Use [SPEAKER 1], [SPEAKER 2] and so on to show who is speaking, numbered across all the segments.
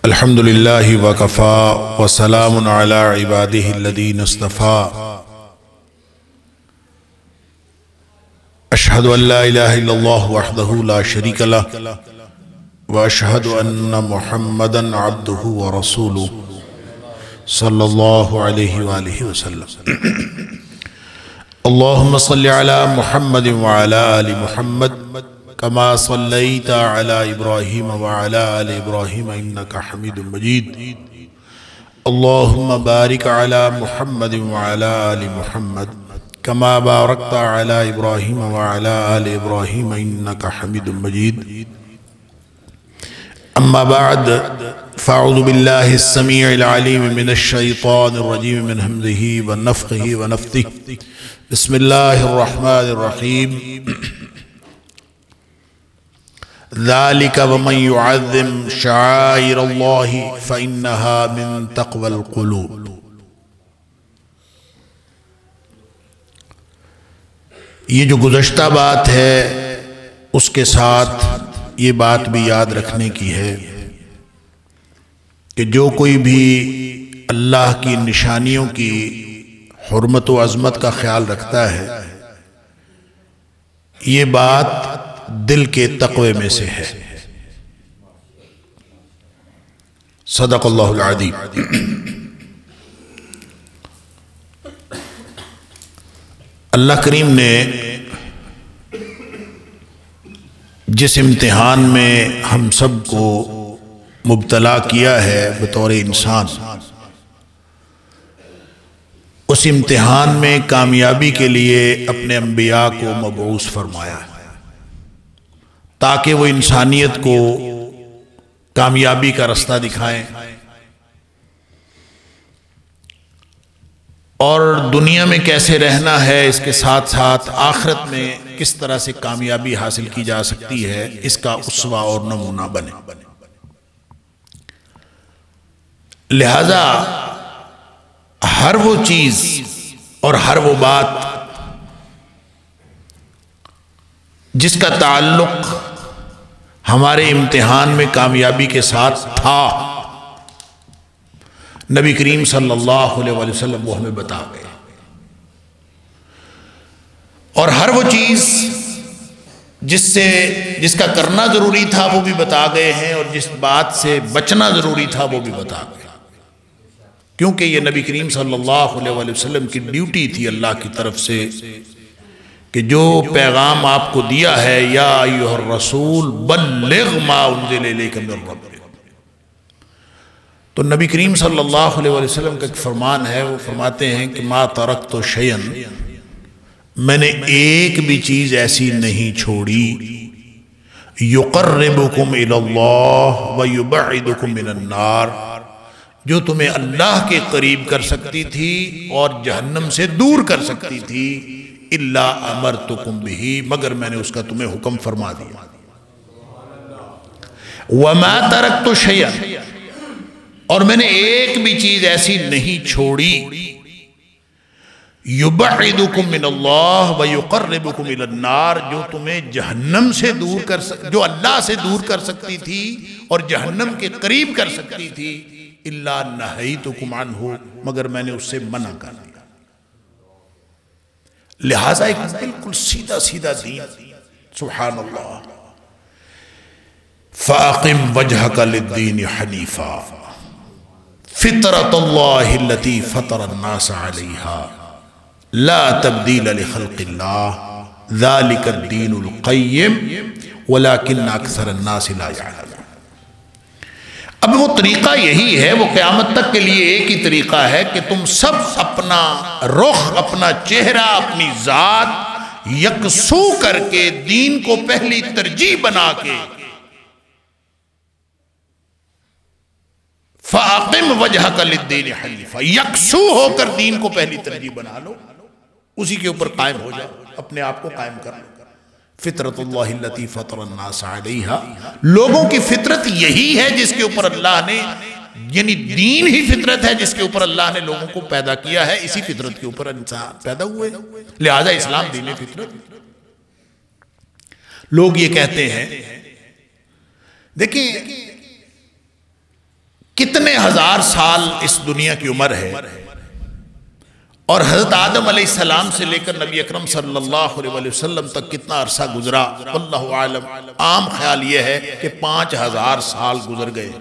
[SPEAKER 1] الحمدللہ وکفا وسلام علی عبادہ الذین اصطفا اشہد ان لا الہ الا اللہ وحدہ لا شریک لہ واشہد ان محمدا عبدہ ورسولہ صلی اللہ علیہ وآلہ وسلم اللہم صلی علی محمد وعلی آل محمد كما صليت على إبراهيم وعلى آل إبراهيم إنك حميد مجيد اللهم بارك على محمد وعلى آل محمد كما باركت على إبراهيم وعلى آل إبراهيم إنك حميد مجيد أما بعد فأعوذ بالله السميع العليم من الشيطان الرجيم من همزه ونفخه ونفثه بسم الله الرحمن الرحيم ذلك ومن يعظم شعائر الله فإنها من تقوى القلوب۔ یہ جو گزشتہ بات ہے اس کے ساتھ یہ بات بھی یاد رکھنے کی ہے کہ جو کوئی بھی اللہ کی نشانیوں کی حرمت و عظمت کا خیال رکھتا ہے یہ بات دل کے تقوی میں سے ہے۔ صدق اللہ العظیم۔ اللہ کریم نے جس امتحان میں ہم سب کو مبتلا کیا ہے بطور انسان، اس امتحان میں کامیابی کے لیے اپنے انبیاء کو مبعوث فرمایا ہے تاکہ وہ انسانیت کو کامیابی کا رستہ دکھائیں اور دنیا میں کیسے رہنا ہے، اس کے ساتھ ساتھ آخرت میں کس طرح سے کامیابی حاصل کی جا سکتی ہے، اس کا اسوہ اور نمونہ بنے۔ لہذا ہر وہ چیز اور ہر وہ بات جس کا تعلق ہمارے امتحان میں کامیابی کے ساتھ تھا، نبی کریم صلی اللہ علیہ وسلم وہ ہمیں بتا گئے، اور ہر وہ چیز جس کا کرنا ضروری تھا وہ بھی بتا گئے ہیں، اور جس بات سے بچنا ضروری تھا وہ بھی بتا گئے، کیونکہ یہ نبی کریم صلی اللہ علیہ وسلم کی ڈیوٹی تھی اللہ کی طرف سے کہ جو پیغام آپ کو دیا ہے یا ایھا الرسول بلغ ما انزل الیک من ربک، تو نبی کریم صلی اللہ علیہ وسلم کا ایک فرمان ہے، وہ فرماتے ہیں کہ ما ترکت شیئا، میں نے ایک بھی چیز ایسی نہیں چھوڑی یقربکم الی اللہ ویبعدکم من النار، جو تمہیں اللہ کے قریب کر سکتی تھی اور جہنم سے دور کر سکتی تھی، الا امرتکم بہ، مگر میں نے اس کا تمہیں حکم فرما دیا۔ وما ترکت شیئا، اور میں نے ایک بھی چیز ایسی نہیں چھوڑی یبعدکم من اللہ ویقربکم الی النار، جو تمہیں جہنم سے دور جو اللہ سے دور کر سکتی تھی اور جہنم کے قریب کر سکتی تھی، الا نہیتکم عنہ، مگر میں نے اس سے منع کر دیا۔ لہٰذا ایک بالکل سیدھا سیدھا دین، سبحان اللہ۔ فَأَقِمْ وَجْهَكَ لِلدِّينِ حَنِيفًا فِطْرَةَ اللَّهِ الَّتِي فَطَرَ النَّاسَ عَلَيْهَا لَا تَبْدِيلَ لِخَلْقِ اللَّهِ ذَلِكَ الدِّينُ الْقَيِّمُ وَلَكِنَّ أَكْثَرَ النَّاسِ لَا يَعْلَمُونَ۔ اب وہ طریقہ یہی ہے، وہ قیامت تک کے لیے ایک ہی طریقہ ہے کہ تم سب اپنا رخ، اپنا چہرہ، اپنی ذات یکسو کر کے دین کو پہلی ترجیح بنا کے فَأَقِمْ وَجْهَكَ لِلدِّينِ حَنِيفًا، یکسو ہو کر دین کو پہلی ترجیح بنا لو، اسی کے اوپر قائم ہو جاؤ، اپنے آپ کو قائم کر لو۔ فطرت اللہ التی فطر الناس علیہا، لوگوں کی فطرت یہی ہے جس کے اوپر اللہ نے، یعنی دین ہی فطرت ہے جس کے اوپر اللہ نے لوگوں کو پیدا کیا ہے، اسی فطرت کے اوپر انسان پیدا ہوئے، لہذا اسلام دین فطرت۔ لوگ یہ کہتے ہیں، دیکھیں کتنے ہزار سال اس دنیا کی عمر ہے، اور حضرت آدم علیہ السلام سے لے کر نبی اکرم صلی اللہ علیہ وسلم تک کتنا عرصہ گزرا، واللہ عالم۔ عام خیال یہ ہے کہ 5000 سال گزر گئے۔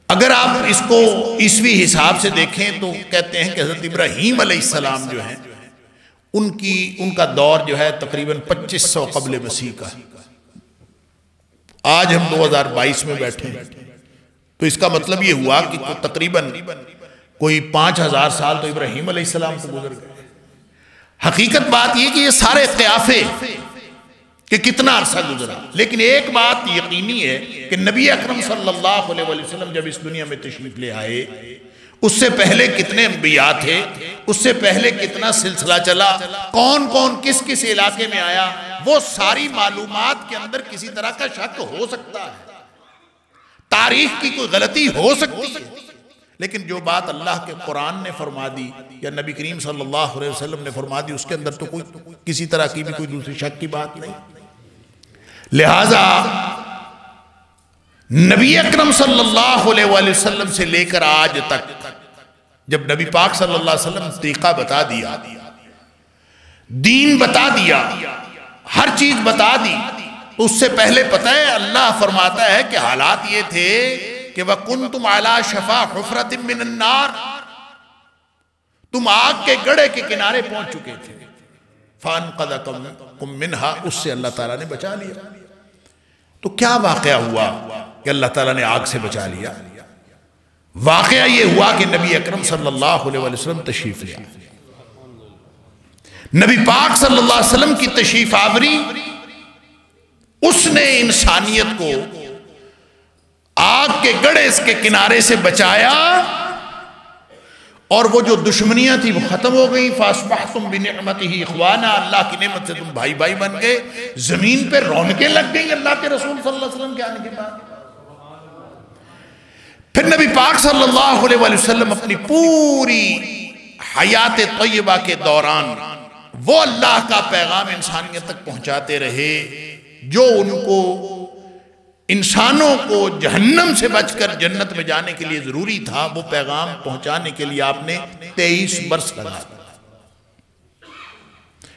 [SPEAKER 1] اگر آپ اس کو عیسوی حساب سے دیکھیں تو کہتے ہیں کہ حضرت ابراہیم علیہ السلام جو ہیں ان کا دور جو ہے تقریباً 2500 قبل مسیح کا ہے۔ آج ہم 2022 میں بیٹھے ہیں، تو اس کا مطلب یہ ہوا کہ تقریباً کوئی 5000 سال تو ابراہیم علیہ السلام کو گزر گئے۔ حقیقت بات یہ کہ یہ سارے قیافے کہ کتنا عرصہ گزرا، لیکن ایک بات یقینی ہے کہ نبی اکرم صلی اللہ علیہ وسلم جب اس دنیا میں تشریف لے آئے، اس سے پہلے کتنے انبیاء تھے، اس سے پہلے کتنا سلسلہ چلا، کون کون کس کس علاقے میں آیا، وہ ساری معلومات کے اندر کسی طرح کا شک ہو سکتا ہے، تاریخ کی کوئی غلطی ہو سکتی ہے، لیکن جو بات اللہ کے قرآن نے فرما دی یا نبی کریم صلی اللہ علیہ وسلم نے فرما دی، اس کے اندر تو کوئی کسی طرح کی بھی کوئی دوسری شک کی بات نہیں۔ لہٰذا نبی اکرم صلی اللہ علیہ وسلم سے لے کر آج تک جب نبی پاک صلی اللہ علیہ وسلم طریقہ بتا دیا، دین بتا دیا، ہر چیز بتا دی، تو اس سے پہلے پتہ ہے اللہ فرماتا ہے کہ حالات یہ تھے کہ وَكُنْتُمْ عَلَى شَفَا حُفْرَةٍ مِّنَ النَّارِ، تم آگ کے گڑھے کے کنارے پہنچ چکے تھے، فَأَنْقَذَكُم مِّنْهَا، اس سے اللہ تعالیٰ نے بچا لیا۔ تو کیا واقعہ ہوا کہ اللہ تعالیٰ نے آگ سے بچا لیا؟ واقعہ یہ ہوا کہ نبی اکرم صلی اللہ علیہ وسلم تشریف لیا، نبی پاک صلی اللہ علیہ وسلم کی تشریف آوری، اس نے انسانیت کو آگ کے گڑھے کے کنارے سے بچایا، اور وہ جو دشمنیاں تھی وہ ختم ہو گئی۔ فَأَصْبَحْتُمْ بِنِعْمَتِهِ إِخْوَانًا، اللہ کی نعمت سے تم بھائی بھائی بن گئے، زمین پہ رونقیں لگ گئی اللہ کے رسول صلی اللہ علیہ وسلم کے آنے کے بعد۔ پھر نبی پاک صلی اللہ علیہ وسلم اپنی پوری حیات طیبہ کے دوران وہ اللہ کا پیغام انسانیت تک پہنچاتے رہے جو ان کو انسانوں کو جہنم سے بچ کر جنت میں جانے کے لیے ضروری تھا، وہ پیغام پہنچانے کے لیے آپ نے 23 برس لگا۔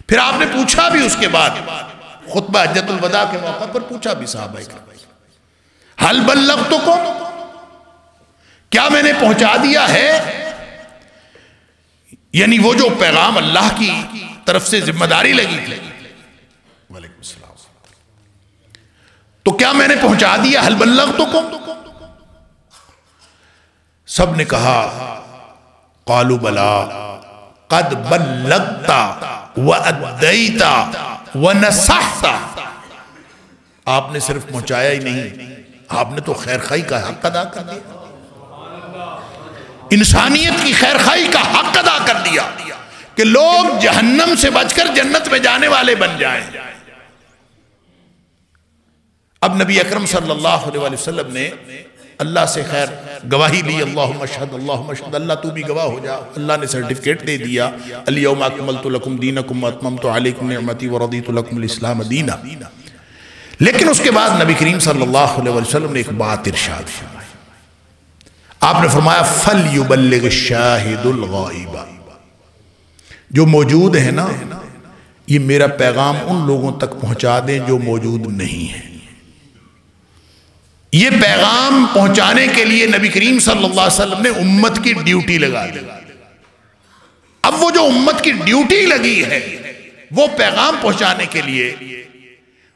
[SPEAKER 1] پھر آپ نے پوچھا بھی اس کے بعد خطبہ حجۃ الوداع کے موقع پر پوچھا بھی صحابہ کرام، حل بلغتکم، کیا میں نے پہنچا دیا ہے؟ یعنی وہ جو پیغام اللہ کی طرف سے ذمہ داری لگی تھی، وعلیکم السلام، تو کیا میں نے پہنچا دیا؟ حل بلغتکم، سب نے کہا قالوا بلا قد بلغت وادیت ونصحت، آپ نے صرف پہنچایا ہی نہیں، آپ نے تو خیر خواہی کا حق ادا کر دیا، انسانیت کی خیر خواہی کا حق ادا کر دیا کہ لوگ جہنم سے بچ کر جنت میں جانے والے بن جائیں۔ اب نبی اکرم صلی اللہ علیہ وسلم نے اللہ سے خیر گواہی لی، اللہم اشہد اللہم اشہد، اللہ تو بھی گواہ ہو جا، اللہ نے سرٹیفکیٹ دے دیا، الیوم اکملت لکم دینکم واتممت علیکم نعمتی ورضیت لکم الاسلام دینا۔ لیکن اس کے بعد نبی کریم صلی اللہ علیہ وسلم نے ایک بات ارشاد فرمائی، آپ نے فرمایا فَلْيُبَلِّغِ الشَّاهِدُ الْغَائِبَ، جو موجود ہے نا یہ میرا پیغام ان لوگوں تک پہنچا دیں جو موجود نہیں ہیں۔ یہ پیغام پہنچانے کے لیے نبی کریم صلی اللہ علیہ وسلم نے امت کی ڈیوٹی لگا دی۔ اب وہ جو امت کی ڈیوٹی لگی ہے وہ پیغام پہنچانے کے لیے،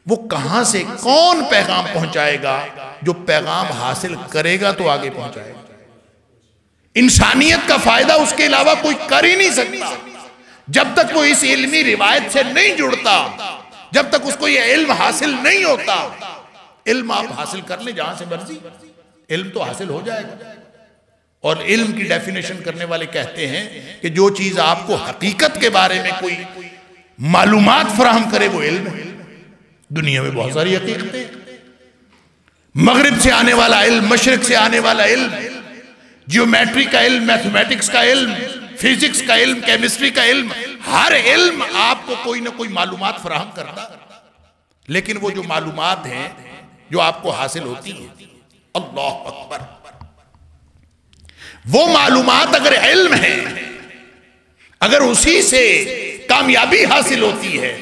[SPEAKER 1] وہ کہاں سے کون پیغام پہنچائے گا؟ جو پیغام حاصل کرے گا تو آگے پہنچائے گا۔ انسانیت کا فائدہ اس کے علاوہ کوئی کر ہی نہیں سکتا جب تک وہ اس علمی روایت سے نہیں جڑتا، جب تک اس کو یہ علم حاصل نہیں ہوتا۔ علم آپ حاصل کر لیں جہاں سے مرضی، علم تو حاصل ہو جائے گا، اور علم کی ڈیفینیشن کرنے والے کہتے ہیں کہ جو چیز آپ کو حقیقت کے بارے میں کوئی معلومات فراہم کرے وہ علم ہے۔ دنیا میں بہت ساری حقیقتیں، مغرب سے آنے والا علم، مشرق سے آنے والا علم، جیومیٹری کا علم، میتھمیٹکس کا علم، فزکس کا علم، کیمسٹری کا علم، ہر علم آپ کو کوئی نہ کوئی معلومات فراہم کرتا ہے۔ لیکن وہ جو معلومات ہیں جو آپ کو حاصل ہوتی ہیں، اللہ اکبر، وہ معلومات اگر علم ہے، اگر اسی سے کامیابی حاصل ہوتی ہے،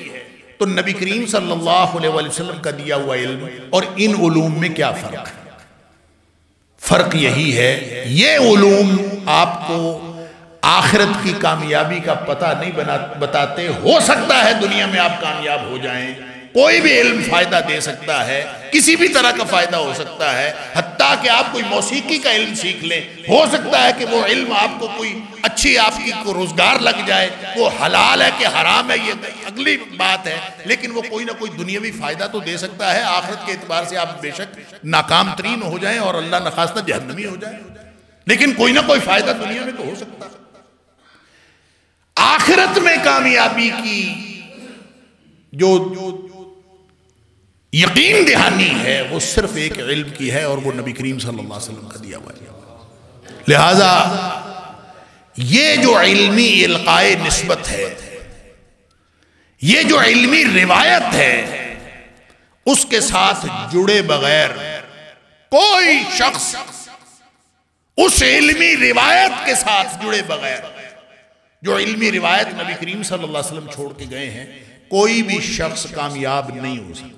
[SPEAKER 1] تو نبی کریم صلی اللہ علیہ وسلم کا دیا ہوا علم اور ان علوم میں کیا فرق ہے؟ فرق یہی ہے، یہ علوم آپ کو آخرت کی کامیابی کا پتہ نہیں بتاتے۔ ہو سکتا ہے دنیا میں آپ کامیاب ہو جائیں، کوئی بھی علم فائدہ دے سکتا ہے، کسی بھی طرح کا فائدہ ہو سکتا ہے، حتیٰ کہ آپ کوئی موسیقی کا علم سیکھ لیں، ہو سکتا ہے کہ وہ علم آپ کو کوئی اچھی آپ کی کو روزگار لگ جائے، وہ حلال ہے کہ حرام ہے یہ اگلی بات ہے، لیکن وہ کوئی نہ کوئی دنیاوی فائدہ تو دے سکتا ہے۔ آخرت کے اعتبار سے آپ بے شک ناکام ترین ہو جائیں اور اللہ نخواستہ جہنمی ہو جائیں، لیکن کوئی نہ کوئی فائدہ دنیا میں تو ہو سکتا ہے۔ آخرت میں کامیابی کی جو یقین دہانی ہے وہ صرف ایک علم کی ہے، اور وہ نبی کریم صلی اللہ علیہ وسلم کا دیا ہوا ہے۔ لہذا یہ جو علمی القائے نسبت ہے، یہ جو علمی روایت ہے، اس کے ساتھ جڑے بغیر کوئی شخص اس علمی روایت کے ساتھ جڑے بغیر، جو علمی روایت نبی کریم صلی اللہ علیہ وسلم چھوڑ کے گئے ہیں، کوئی بھی شخص کامیاب نہیں ہو سکتا۔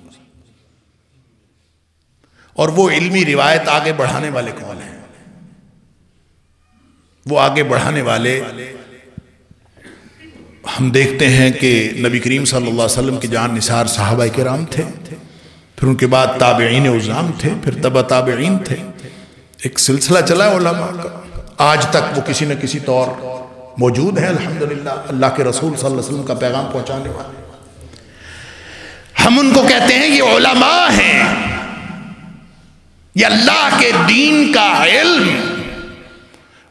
[SPEAKER 1] اور وہ علمی روایت آگے بڑھانے والے کون ہیں؟ وہ آگے بڑھانے والے ہم دیکھتے ہیں کہ نبی کریم صلی اللہ علیہ وسلم کے جان نثار صحابہ کرام تھے، پھر ان کے بعد تابعین عظام تھے، پھر تبع تابعین تھے، ایک سلسلہ چلا ہے علماء کا، آج تک وہ کسی نہ کسی طور موجود ہیں الحمدللہ، اللہ کے رسول صلی اللہ علیہ وسلم کا پیغام پہنچانے والے۔ ہم ان کو کہتے ہیں یہ علماء ہیں، یہ اللہ کے دین کا علم،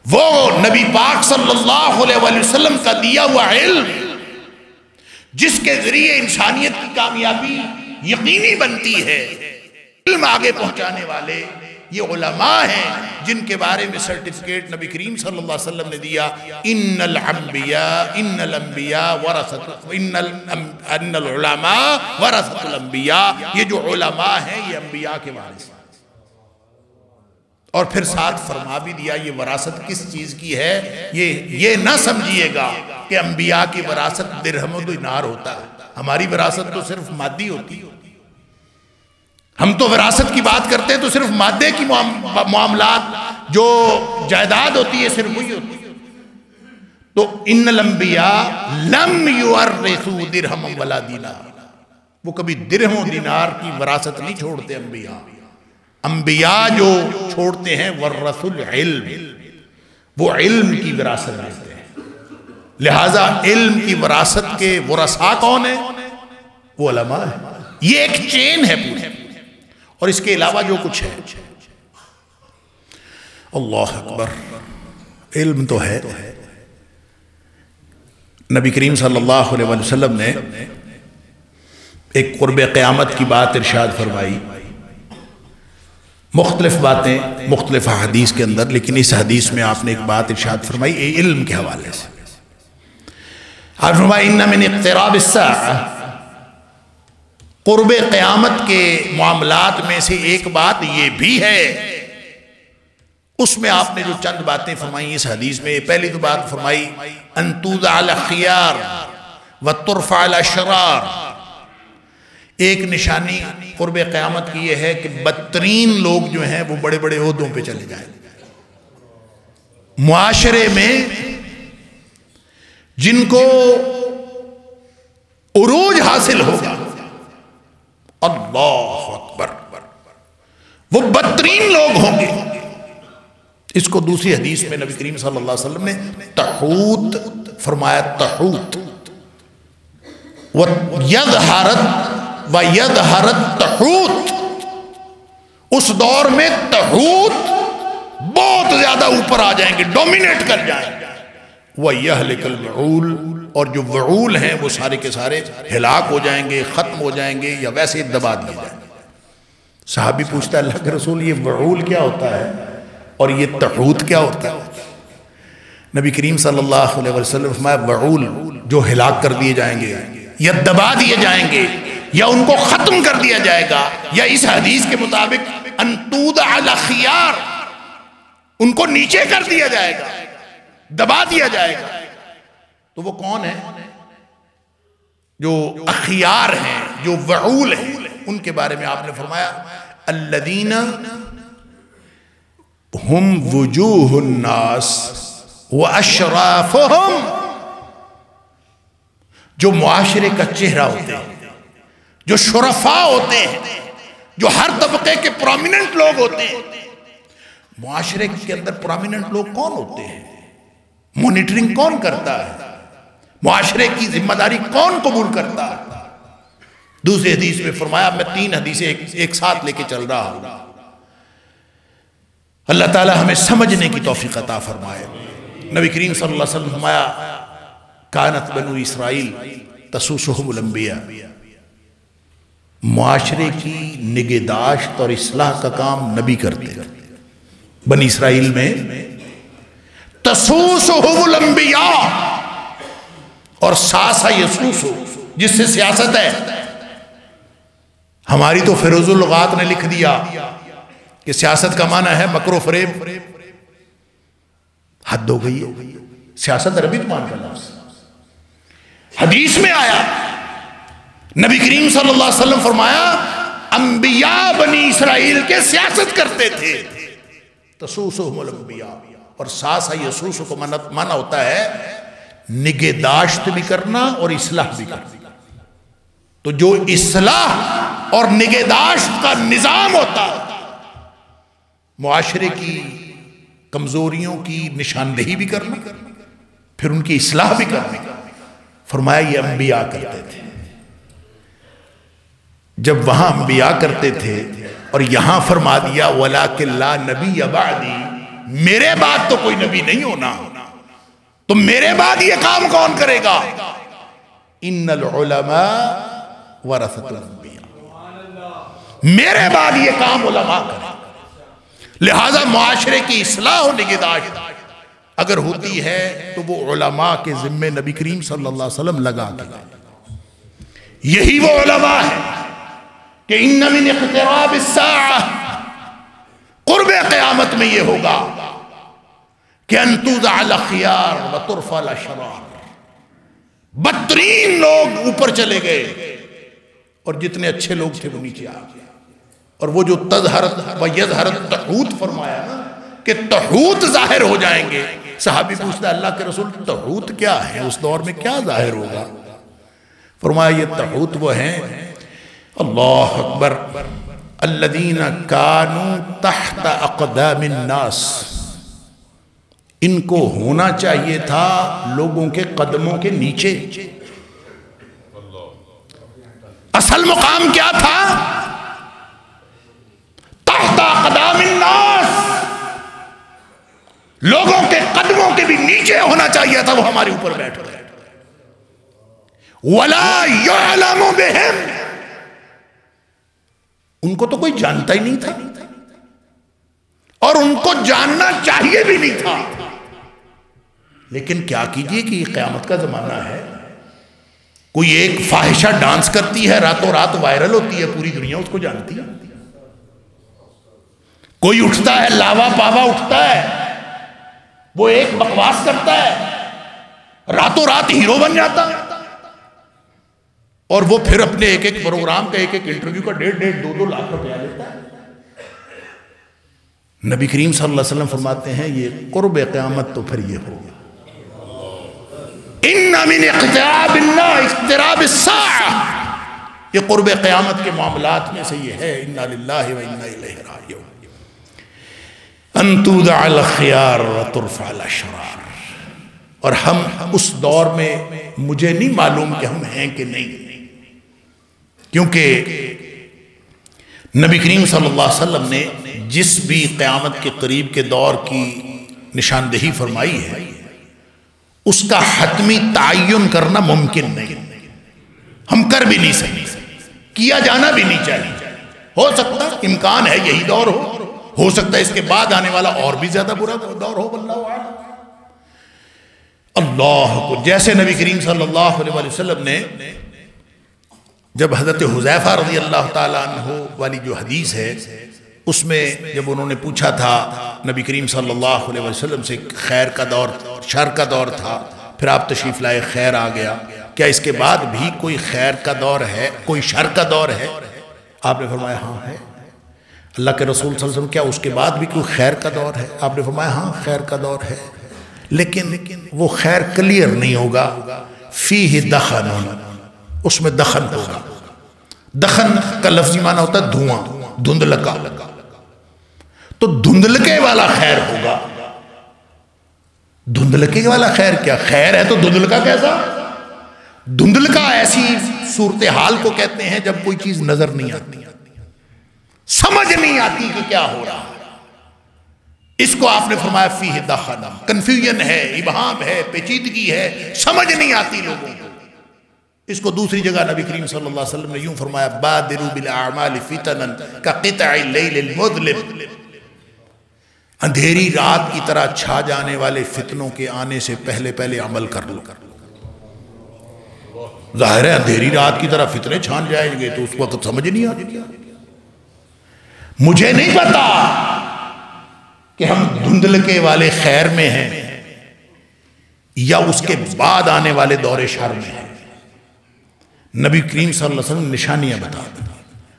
[SPEAKER 1] وہ نبی پاک صلی اللہ علیہ وسلم کا دیا ہوا علم، جس کے ذریعے انسانیت کی کامیابی یقینی بنتی ہے، علم آگے پہنچانے والے یہ علماء ہیں، جن کے بارے میں سرٹیفکیٹ نبی کریم صلی اللہ علیہ وسلم نے دیا، ان العلماء ورثۃ الانبیاء، یہ جو علماء ہیں یہ انبیاء کے وارث ہیں۔ اور پھر ساتھ فرما بھی دیا یہ وراثت کس چیز کی ہے، یہ نہ سمجھیے گا کہ انبیاء کی وراثت درہم و دینار ہوتا ہے، ہماری وراثت تو صرف مادی ہوتی ہے۔ ہم تو وراثت کی بات کرتے ہیں تو صرف مادے کی معاملات، جو جائیداد ہوتی ہے صرف وہی ہوتی ہے۔ تو ان الانبیاء لم یورثوا درہم ولا دینار، وہ کبھی درہم و دینار کی وراثت نہیں چھوڑتے انبیاء۔ انبیاء جو چھوڑتے ہیں ورث العلم، وہ علم کی وراثت دیتے ہیں۔ لہٰذا علم کی وراثت کے ورثاء کون ہیں؟ وہ علماء ہیں۔ یہ ایک چین ہے پوری، اور اس کے علاوہ جو کچھ ہے، اللہ اکبر، علم تو ہے۔ نبی کریم صلی اللہ علیہ وسلم نے ایک قرب قیامت کی بات ارشاد فرمائی، مختلف باتیں مختلف حدیث کے اندر، لیکن اس حدیث میں آپ نے ایک بات ارشاد فرمائی علم کے حوالے سے۔ آپ فرمائی ان من اقتراب الساعہ، قرب قیامت کے معاملات میں سے ایک بات یہ بھی ہے۔ اس میں آپ نے جو چند باتیں فرمائی اس حدیث میں، پہلی تو بات فرمائی ان توضع الاخیار وترفع الاشرار، ایک نشانی قرب قیامت کی یہ ہے کہ بدترین لوگ جو ہیں وہ بڑے بڑے عہدوں پہ چلے جائیں، معاشرے میں جن کو عروج حاصل ہوگا، اللہ اکبر، وہ بدترین لوگ ہوں گے۔ اس کو دوسری حدیث میں نبی کریم صلی اللہ علیہ وسلم نے تحوت فرمایا، تحوت وَيَظْهَرَ التَّحُوت، اس دور میں تحوت بہت زیادہ اوپر آ جائیں گے، ڈومینیٹ کر جائیں گے۔ وَيَهْلِكَ الْوَعُولُ، اور جو وعول ہیں وہ سارے کے سارے ہلاک ہو جائیں گے، ختم ہو جائیں گے، یا ویسے دبا دیے جائیں گے۔ صحابی پوچھتا ہے اللہ کے رسول یہ وعول کیا ہوتا ہے اور یہ تحوت کیا ہوتا ہے؟ نبی کریم صلی اللہ علیہ وسلم فرمایا وعول جو ہلاک کر دیے جائیں گے یا دبا دیے جائیں گے، یا ان کو ختم کر دیا جائے گا، یا اس حدیث کے مطابق ان تودع الاخیار، ان کو نیچے کر دیا جائے گا، دبا دیا جائے گا. تو وہ کون ہے؟ جو اخیار ہیں، جو وعول ہیں، ان کے بارے میں آپ نے فرمایا الذین ہم وجوہ الناس واشرافہم، جو معاشرے کا چہرہ ہوتے ہیں، جو شرفاء ہوتے ہیں، جو ہر طبقے کے پرومیننٹ لوگ ہوتے ہیں. معاشرے کے اندر پرومیننٹ لوگ کون ہوتے ہیں؟ مانیٹرنگ کون کرتا ہے؟ معاشرے کی ذمہ داری کون قبول کرتا ہے؟ دوسری حدیث میں فرمایا، میں 3 حدیثیں ایک ساتھ لے کے چل رہا ہوں، اللہ تعالی ہمیں سمجھنے کی توفیق عطا فرمائے. نبی کریم صلی اللہ علیہ وسلم فرمایا کانت بنو اسرائیل تسوسہم الانبیاء، معاشرے کی نگہداشت اور اصلاح کا کام نبی کرتے ہیں. بنی اسرائیل میں تسوسہم الانبیاء، اور ساسا یسوسو جس سے سیاست ہے. ہماری تو فیروز اللغات نے لکھ دیا کہ سیاست کا معنی ہے مکر و فریب. حد ہو گئی ہے. سیاست عربی زبان کا لفظ، حدیث میں آیا نبی کریم صلی اللہ علیہ وسلم فرمایا انبیاء بنی اسرائیل کے سیاست کرتے تھے. تسوسہم الانبیاء، اور ساسا یسوسو کو معنی ہوتا ہے نگہداشت بھی کرنا اور اصلاح بھی کرنا. تو جو اصلاح اور نگہداشت کا نظام ہوتا ہے، معاشرے کی کمزوریوں کی نشاندہی بھی کرنا، پھر ان کی اصلاح بھی کرنا، فرمایا یہ انبیاء کرتے تھے. جب وہاں انبیاء کرتے تھے اور یہاں فرما دیا وَلَٰكِن لَا نَبِيَّ بَعْدِي، میرے بعد تو کوئی نبی نہیں ہونا، تو میرے بعد یہ کام کون کرے گا؟ ان العلماء ورثۃ الانبیاء، میرے بعد یہ کام علماء کرے. لہذا معاشرے کی اصلاح و نگہداشت اگر ہوتی ہے تو وہ علماء کے ذمے نبی کریم صلی اللہ علیہ وسلم لگا کے. یہی وہ علماء ہے کہ ان من اقتراب الساعہ، قرب قیامت میں یہ ہوگا کہ ان توضع الاخیار وترفع الاشرار. بدترین لوگ اوپر چلے گئے اور جتنے اچھے لوگ تھے وہ نیچے آ گئے. اور وہ جو تظہرت و یظہرت تحوت فرمایا نا کہ تحوت ظاہر ہو جائیں گے. صحابی پوچھتا ہے اللہ کے رسول تحوت کیا ہے؟ اس دور میں کیا ظاہر ہوگا؟ فرمایا یہ تحوت وہ ہیں، اللہ اکبر، الذین کانوا تحت اقدام الناس، ان کو ہونا چاہیے تھا لوگوں کے قدموں کے نیچے. اصل مقام کیا تھا؟ تحت اقدام الناس، لوگوں کے قدموں کے بھی نیچے ہونا چاہیے تھا. وہ ہمارے اوپر بیٹھ گئے. وَلَا يَعْلَمُ بِهِمْ، ان کو تو کوئی جانتا ہی نہیں تھا اور ان کو جاننا چاہیے بھی نہیں تھا. لیکن کیا کیجئے کہ یہ قیامت کا زمانہ ہے. کوئی ایک فاحشہ ڈانس کرتی ہے، راتوں رات وائرل ہوتی ہے، پوری دنیا اس کو جانتی ہے. کوئی اٹھتا ہے لاوا پاوا اٹھتا ہے، وہ ایک بکواس کرتا ہے، راتوں رات ہیرو بن جاتا ہے، اور وہ پھر اپنے ایک ایک پروگرام کا ایک ایک انٹرویو کا 1.5 2 لاکھ روپیہ لیتا ہے. نبی کریم صلی اللہ علیہ وسلم فرماتے ہیں یہ قرب قیامت تو پھر یہ ہوگا. ان من اقتراب اقتراب الساعہ، یہ قرب قیامت کے معاملات میں سے یہ ہے. انا للہ و انا الیہ راجعون. ان توضع الاخیار وترفع الاشرار. اور ہم اس دور میں مجھے نہیں معلوم کہ ہم ہیں کہ نہیں، کیونکہ نبی کریم صلی اللہ علیہ وسلم نے جس بھی قیامت کے قریب کے دور کی نشاندہی فرمائی ہے اس کا حتمی تعین کرنا ممکن نہیں. ہم کر بھی نہیں سکتے، کیا جانا بھی نہیں چاہیے. ہو سکتا امکان ہے یہی دور ہو سکتا ہے اس کے بعد آنے والا اور بھی زیادہ برا دور ہو. واللہ اعلم. اللہ کو جیسے نبی کریم صلی اللہ علیہ وسلم نے جب حضرت حذیفہ رضی اللہ تعالیٰ عنہ والی جو حدیث ہے، اس میں جب انہوں نے پوچھا تھا نبی کریم صلی اللہ علیہ وسلم سے، خیر کا دور شر کا دور تھا، پھر آپ تشریف لائے، خیر آ گیا، کیا اس کے بعد بھی کوئی خیر کا دور ہے، کوئی شر کا دور ہے؟ آپ نے فرمایا ہاں ہے۔ اللہ کے رسول صلی اللہ علیہ وسلم، کیا اس کے بعد بھی کوئی خیر کا دور ہے؟ آپ نے فرمایا ہاں خیر کا دور ہے، لیکن وہ خیر کلیئر نہیں ہوگا، فیہ دخن، اس میں دخن ہوگا۔ دخن کا لفظی معنی ہوتا ہے دھواں، دھندلکا، تو دھندلکے والا خیر ہوگا۔ دھندلکے والا خیر کیا؟ خیر ہے تو دھندلکا کیسا؟ دھندلکا ایسی صورتحال کو کہتے ہیں جب کوئی چیز نظر نہیں آتی، سمجھ نہیں آتی کہ کیا ہو رہا ہے، اس کو آپ نے فرمایا فیہ دخن، کنفیوژن ہے، ابہام ہے، پیچیدگی ہے، سمجھ نہیں آتی لوگوں کو۔ اس کو دوسری جگہ نبی کریم صلی اللہ علیہ وسلم نے یوں فرمایا، بادروا بالاعمال فتنا کقطع اللیل المظلم، اندھیری رات کی طرح چھا جانے والے فتنوں کے آنے سے پہلے پہلے عمل کر لو۔ ظاہر ہے اندھیری رات کی طرح فتنے چھان جائیں گے تو اس وقت سمجھ نہیں آتی۔ مجھے نہیں پتا کہ ہم دھندلکے والے خیر میں ہیں یا اس کے بعد آنے والے دور شر میں ہیں۔ نبی کریم صلی اللہ علیہ وسلم نشانیاں بتا دی۔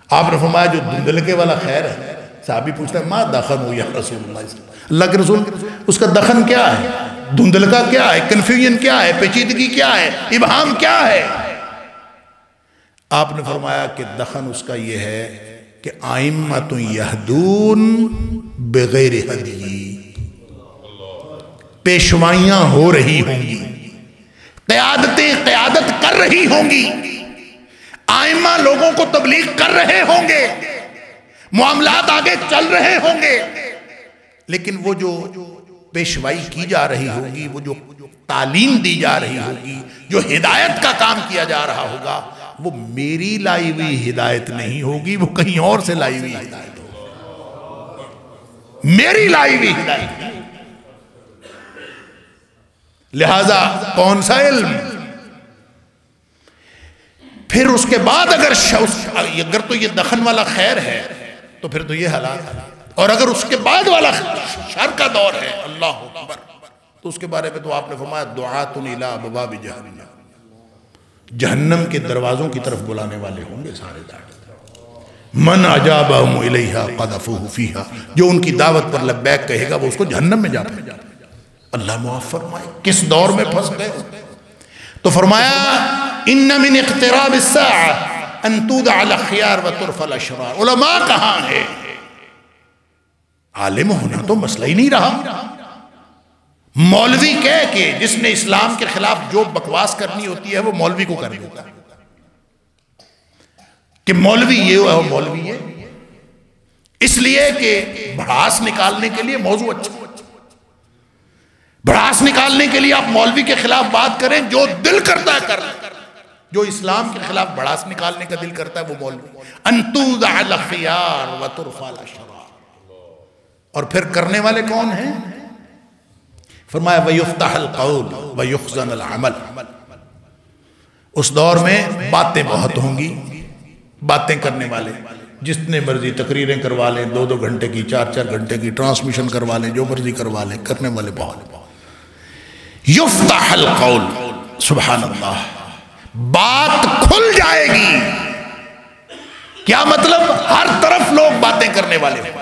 [SPEAKER 1] آپ نے فرمایا جو دھندلکے والا خیر ہے، صحابی پوچھتا ہے ما دخن ہو یا رسول اللہ صلی اللہ علیہ وسلم، اللہ کے رسول اس کا دخن کیا ہے، دھندلکا کیا ہے، کنفیوژن کیا ہے، پیچیدگی کیا ہے، ابہام کیا ہے؟ آپ نے فرمایا کہ دخن اس کا یہ ہے کہ ائمۃ یہدون بغیر ہدی، پیشوائیاں ہو رہی ہوں گی، قیادتیں قیادت کر رہی ہوں گی، ائمہ لوگوں کو تبلیغ کر رہے ہوں گے، معاملات آگے چل رہے ہوں گے، لیکن وہ جو پیشوائی کی جا رہی ہوگی، وہ جو تعلیم دی جا رہی ہوگی، جو ہدایت کا کام کیا جا رہا ہوگا، وہ میری لائی ہوئی ہدایت نہیں ہوگی، وہ کہیں اور سے لائی ہوئی ہدایت ہوگی، میری لائی ہوئی ہدایت نہیں۔ لہذا کون سا علم؟ پھر اس کے بعد اگر تو یہ دخن والا خیر ہے تو پھر تو یہ حالات ہے، اور اگر اس کے بعد والا شر کا دور ہے، اللہ اکبر، تو اس کے بارے میں تو آپ نے فرمایا دعات الی ابواب جہنم، جہنم کے دروازوں کی طرف بلانے والے ہوں گے سارے دعوت۔ من اجابہم الیہا قذفوہ فیہا، جو ان کی دعوت پر لبیک کہے گا وہ اس کو جہنم میں جا پہنچے گا۔ اللہ معاف فرمائے کس دور میں پھنس گئے۔ تو فرمایا ان من اقتراب الساعة ان تودع الاخیار وترفع الاشرار۔ علماء کہاں ہے؟ عالم ہونا تو مسئلہ ہی نہیں رہا، مولوی کہہ کے جس نے اسلام کے خلاف جو بکواس کرنی ہوتی ہے وہ مولوی کو کر دیتا ہے کہ مولوی یہ ہوا اور مولوی یہ، اس لیے کہ بھڑاس نکالنے کے لیے موضوع اچھا، بھڑاس نکالنے کے لیے آپ مولوی کے خلاف بات کریں، جو دل کرتا ہے کر لیں، جو اسلام کے خلاف بھڑاس نکالنے کا دل کرتا ہے وہ مولوی۔ ان تودع الاخیار وترفع الاشرار، اور پھر کرنے والے کون ہیں؟ فرمایا وَيُفْتَحَ الْقَوْلُ وَيُخْزَنَ الْعَمَلُ، اس دور میں باتیں بہت ہوں گی، باتیں کرنے والے جتنے مرضی تقریریں کروا لیں، 2 گھنٹے کی، 4 گھنٹے کی ٹرانسمیشن کروا لیں، جو مرضی کروا لیں، کرنے والے بہت۔ یفتح القول، سبحان اللہ، بات کھل جائے گی۔ کیا مطلب؟ ہر طرف لوگ باتیں کرنے والے ہیں۔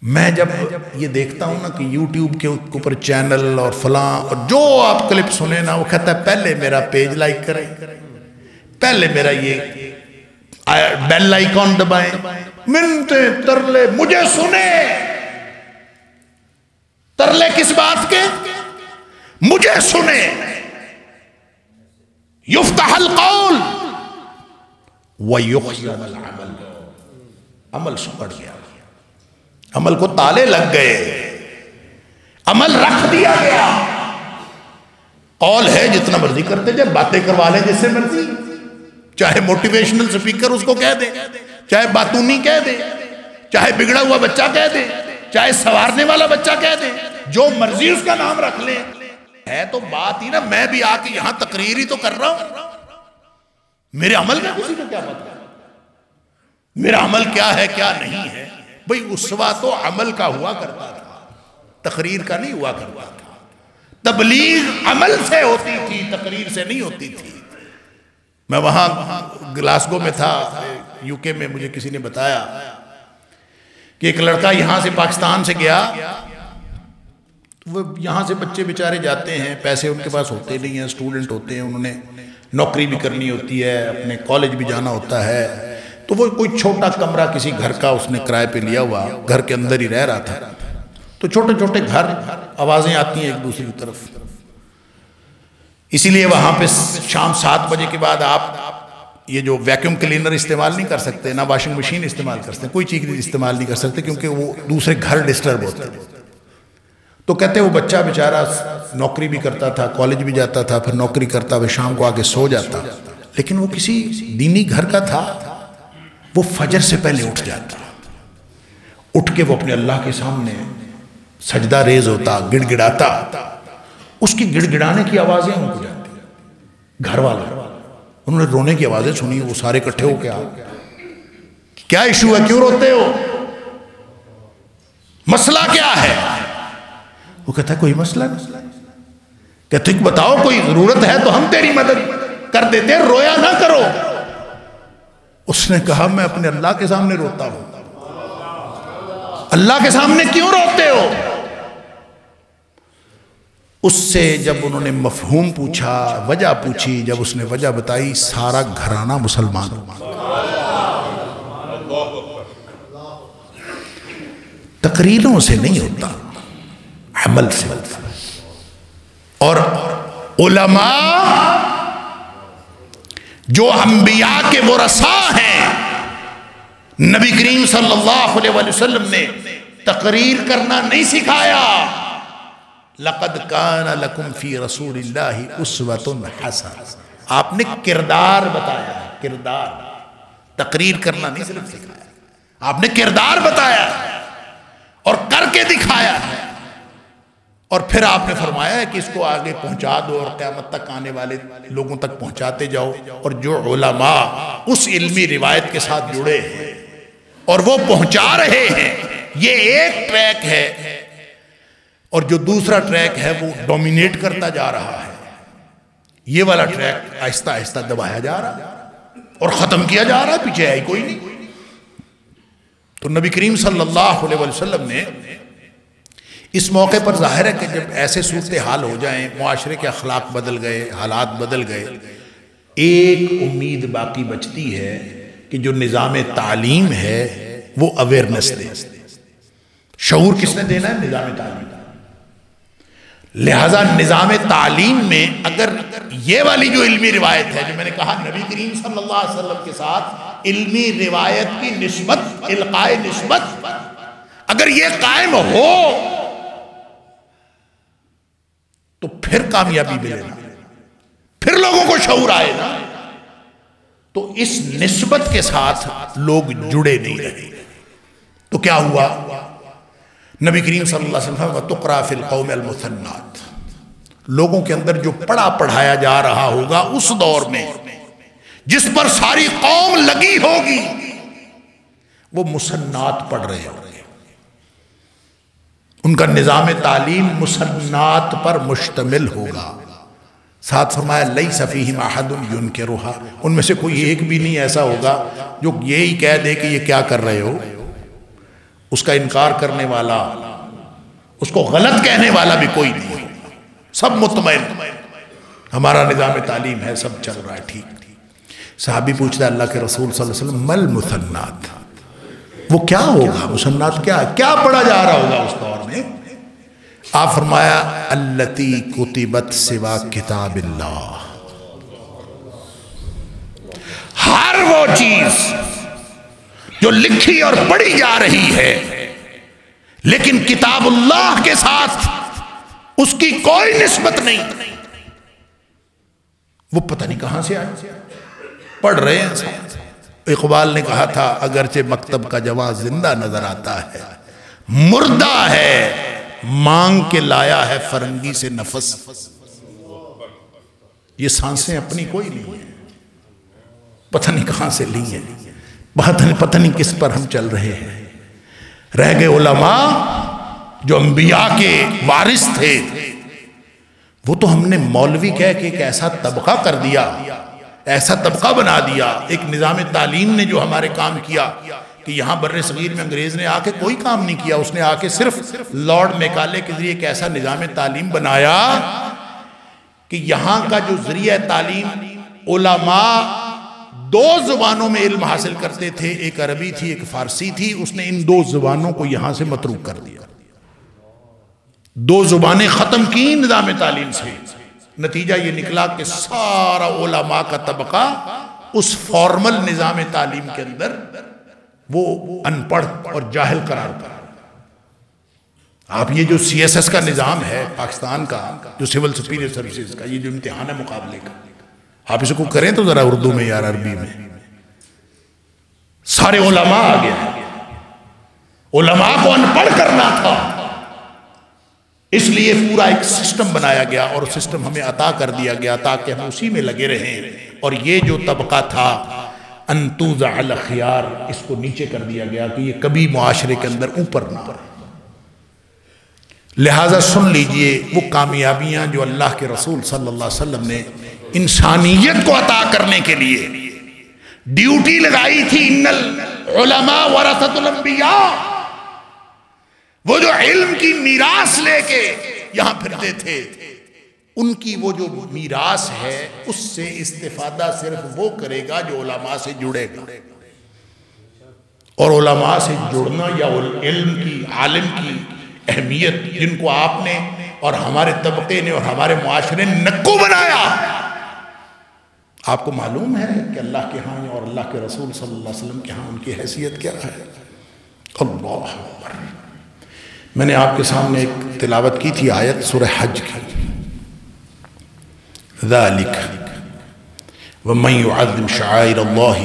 [SPEAKER 1] میں جب یہ دیکھتا ہوں نا کہ یوٹیوب کے اوپر چینل اور فلاں اور جو آپ کلپ سنیں نا، وہ کہتا ہے پہلے میرا پیج لائک کریں، پہلے میرا یہ بیل آئیکن دبائیں، منتیں ترلے مجھے سنیں۔ ترلے کس بات کے؟ مجھے سنیں۔ یفتح القول ویخزن العمل، عمل سکڑ گیا، عمل کو تالے لگ گئے، عمل رکھ دیا گیا۔ قول ہے جتنا مرضی کرتے جائے، باتیں کروا لیں جس سے مرضی، چاہے موٹیویشنل سپیکر اس کو کہہ دے، چاہے باتونی کہہ دے، چاہے بگڑا ہوا بچہ کہہ دے، چاہے سوارنے والا بچہ کہہ دے، جو مرضی اس کا نام رکھ لیں۔ ہے تو بات ہی نا، میں بھی آ کے یہاں تقریر ہی تو کر رہا ہوں، میرے عمل کا کسی کو کیا پتا؟ میرا عمل کیا ہے کیا نہیں ہے؟ بھئی اسوہ تو عمل کا ہوا کرتا تھا، تقریر کا نہیں ہوا کرتا تھا۔ تبلیغ عمل سے ہوتی تھی، تقریر سے نہیں ہوتی تھی۔ میں وہاں گلاسگو میں تھا، UK میں، مجھے کسی نے بتایا کہ ایک لڑکا یہاں سے پاکستان سے گیا، وہ یہاں سے بچے بیچارے جاتے ہیں، پیسے ان کے پاس ہوتے نہیں ہیں، اسٹوڈنٹ ہوتے ہیں، انہوں نے نوکری بھی کرنی ہوتی ہے، اپنے کالج بھی جانا ہوتا ہے، تو وہ کوئی چھوٹا کمرہ کسی گھر کا اس نے کرائے پہ لیا ہوا، گھر کے اندر ہی رہ رہا تھا۔ تو چھوٹے چھوٹے گھر، آوازیں آتی ہیں ایک دوسری طرف، اسی لیے وہاں پہ شام 7 بجے کے بعد آپ یہ جو ویکیوم کلینر استعمال نہیں کر سکتے، نہ واشنگ مشین استعمال کر سکتے، کوئی چیز استعمال نہیں کر سکتے، کیونکہ وہ دوسرے گھر ڈسٹرب ہوتے ہیں۔ تو کہتے ہیں وہ بچہ بیچارہ نوکری بھی کرتا تھا، کالج بھی جاتا تھا، پھر نوکری کرتا، پھر شام کو آگے سو جاتا، لیکن وہ کسی دینی گھر کا تھا، وہ فجر سے پہلے اٹھ جاتا، اٹھ کے وہ اپنے اللہ کے سامنے سجدہ ریز ہوتا، گڑ گڑاتا، اس کی گڑ گڑانے کی آوازیں ان کو جاتی، گھر والے انہوں نے رونے کی آوازیں سنی، وہ سارے اکٹھے ہو کے کیا ایشو ہے، کیوں روتے ہو، مسئلہ کیا ہے؟ وہ کہتا ہے کوئی مسئلہ نہیں، کہتے ہیں بتاؤ کوئی ضرورت ہے تو ہم تیری مدد کر دیتے، رویا نہ کرو۔ اس نے کہا میں اپنے اللہ کے سامنے روتا ہوں۔ اللہ کے سامنے کیوں روتے ہو؟ اس سے جب انہوں نے مفہوم پوچھا، وجہ پوچھی، جب اس نے وجہ بتائی، سارا گھرانہ مسلمان ہو۔ تقریروں سے نہیں ہوتا، عمل سے ہوتا۔ اور علماء جو انبیاء کے ورثاء ہیں، نبی کریم صلی اللہ علیہ وسلم نے تقریر کرنا نہیں سکھایا۔ لَقَدْ كَانَ لَكُمْ فِي رَسُولِ اللَّهِ أُسْوَةٌ حَسَنَةٌ، آپ نے کردار بتایا، کردار، تقریر کرنا نہیں صرف سکھایا، آپ نے کردار بتایا اور کر کے دکھایا ہے، اور پھر آپ نے فرمایا ہے کہ اس کو آگے پہنچا دو اور قیامت تک آنے والے لوگوں تک پہنچاتے جاؤ۔ اور جو علماء اس علمی روایت کے ساتھ جڑے ہیں اور وہ پہنچا رہے ہیں، یہ ایک ٹریک ہے، اور جو دوسرا ٹریک ہے وہ ڈومینیٹ کرتا جا رہا ہے۔ یہ والا ٹریک آہستہ آہستہ دبایا جا رہا ہے اور ختم کیا جا رہا ہے، پیچھے ہے کوئی نہیں۔ تو نبی کریم صلی اللہ علیہ وسلم نے اس موقع پر ظاہر ہے کہ جب ایسے صورتحال ہو جائیں، معاشرے کے اخلاق بدل گئے، حالات بدل گئے، ایک امید باقی بچتی ہے کہ جو نظام تعلیم ہے وہ اویئرنس دے۔ شعور کس نے دینا ہے؟ نظام تعلیم۔ لہذا نظام تعلیم میں اگر یہ والی جو علمی روایت ہے، جو میں نے کہا نبی کریم صلی اللہ علیہ وسلم کے ساتھ علمی روایت کی نسبت، القائے نسبت، اگر یہ قائم ہو تو پھر کامیابی ملے گا، پھر لوگوں کو شعور آئے گا۔ تو اس نسبت کے ساتھ لوگ جڑے نہیں رہے، تو کیا ہوا؟ نبی کریم صلی اللہ علیہ وسلم وَتُقْرَى فِي الْقَوْمِ الْمُثَنَّاتِ، لوگوں کے اندر جو پڑھایا جا رہا ہوگا اس دور میں، جس پر ساری قوم لگی ہوگی، وہ مسنات پڑھ رہے ہوں گے۔ ان کا نظام تعلیم مسنات پر مشتمل ہوگا۔ ساتھ فرمایا لَيْسَ فِيهِمْ أَحَدٌ يُنْكِرُهَا، ان میں سے کوئی ایک بھی نہیں ایسا ہوگا جو یہی کہہ دے کہ یہ کیا کر رہے ہو۔ اس کا انکار کرنے والا، اس کو غلط کہنے والا بھی کوئی نہیں، سب مطمئن ہمارا نظام تعلیم ہے، سب چل رہا ہے ٹھیک۔ صحابی پوچھتا ہے اللہ کے رسول صلی اللہ علیہ وسلم مل مسنات، وہ کیا ہوگا؟ مسنات کیا پڑھا جا رہا ہوگا اس دور میں؟ آپ فرمایا التی کتبت سوا کتاب اللہ، ہر وہ چیز جو لکھی اور پڑھی جا رہی ہے لیکن کتاب اللہ کے ساتھ اس کی کوئی نسبت نہیں، وہ پتہ نہیں کہاں سے آئی، پڑھ رہے ہیں۔ اقبال نے کہا تھا اگرچہ مکتب کا جواں زندہ نظر آتا ہے، مردہ ہے مانگ کے لایا ہے فرنگی سے نفس۔ یہ سانسیں اپنی کوئی نہیں ہیں، پتہ نہیں کہاں سے لی ہیں، پتہ نہیں کس پر ہم چل رہے ہیں۔ رہ گئے علماء جو انبیاء کے وارث تھے، وہ تو ہم نے مولوی کہہ کے ایک ایسا طبقہ کر دیا، ایسا طبقہ بنا دیا، ایک نظام تعلیم نے جو ہمارے کام کیا کہ یہاں بر صغیر میں انگریز نے آ کے کوئی کام نہیں کیا، اس نے آ کے صرف لارڈ میکالے کے ذریعے ایک ایسا نظام تعلیم بنایا کہ یہاں کا جو ذریعہ تعلیم، علماء 2 زبانوں میں علم حاصل کرتے تھے، ایک عربی تھی ایک فارسی تھی، اس نے ان 2 زبانوں کو یہاں سے متروک کر دیا، 2 زبانیں ختم کی نظام تعلیم سے۔ نتیجہ یہ نکلا کہ سارا علماء کا طبقہ اس فارمل نظام تعلیم کے اندر وہ ان پڑھ اور جاہل قرار پا۔ آپ یہ جو سی ایس ایس کا نظام ہے پاکستان کا، جو سول سپیریئر سروسز کا، یہ جو امتحان ہے مقابلے کا، آپ اسے کو کریں تو ذرا اردو میں یا عربی میں، سارے علماء آ گئے، علماء کو ان پڑھ کرنا تھا، اس لیے پورا ایک سسٹم بنایا گیا اور سسٹم ہمیں عطا کر دیا گیا تاکہ ہم اسی میں لگے رہیں۔ اور یہ جو طبقہ تھا ان توزع الخیار، اس کو نیچے کر دیا گیا کہ یہ کبھی معاشرے کے اندر اوپر نہ آئے۔ لہٰذا سن لیجئے وہ کامیابیاں جو اللہ کے رسول صلی اللہ علیہ وسلم نے انسانیت کو عطا کرنے کے لیے ڈیوٹی لگائی تھی، ان العلماء ورثۃ الانبیاء، وہ جو علم کی میراث لے کے یہاں پھرتے تھے، ان کی وہ جو میراث ہے اس سے استفادہ صرف وہ کرے گا جو علماء سے جڑے گا، اور علماء سے جڑنا یا علم کی، عالم کی اہمیت جن کو آپ نے اور ہمارے طبقے نے اور ہمارے معاشرے نے نکو بنایا، آپ کو معلوم ہے کہ اللہ کے ہاں اور اللہ کے رسول صلی اللہ علیہ وسلم کے ہاں ان کی حیثیت کیا ہے؟ اللہ اکبر۔ میں نے آپ کے سامنے ایک تلاوت کی تھی آیت سورہ حج کی، ذَلِكَ وَمَنْ يُعَظِّمْ شَعَائِرَ اللَّهِ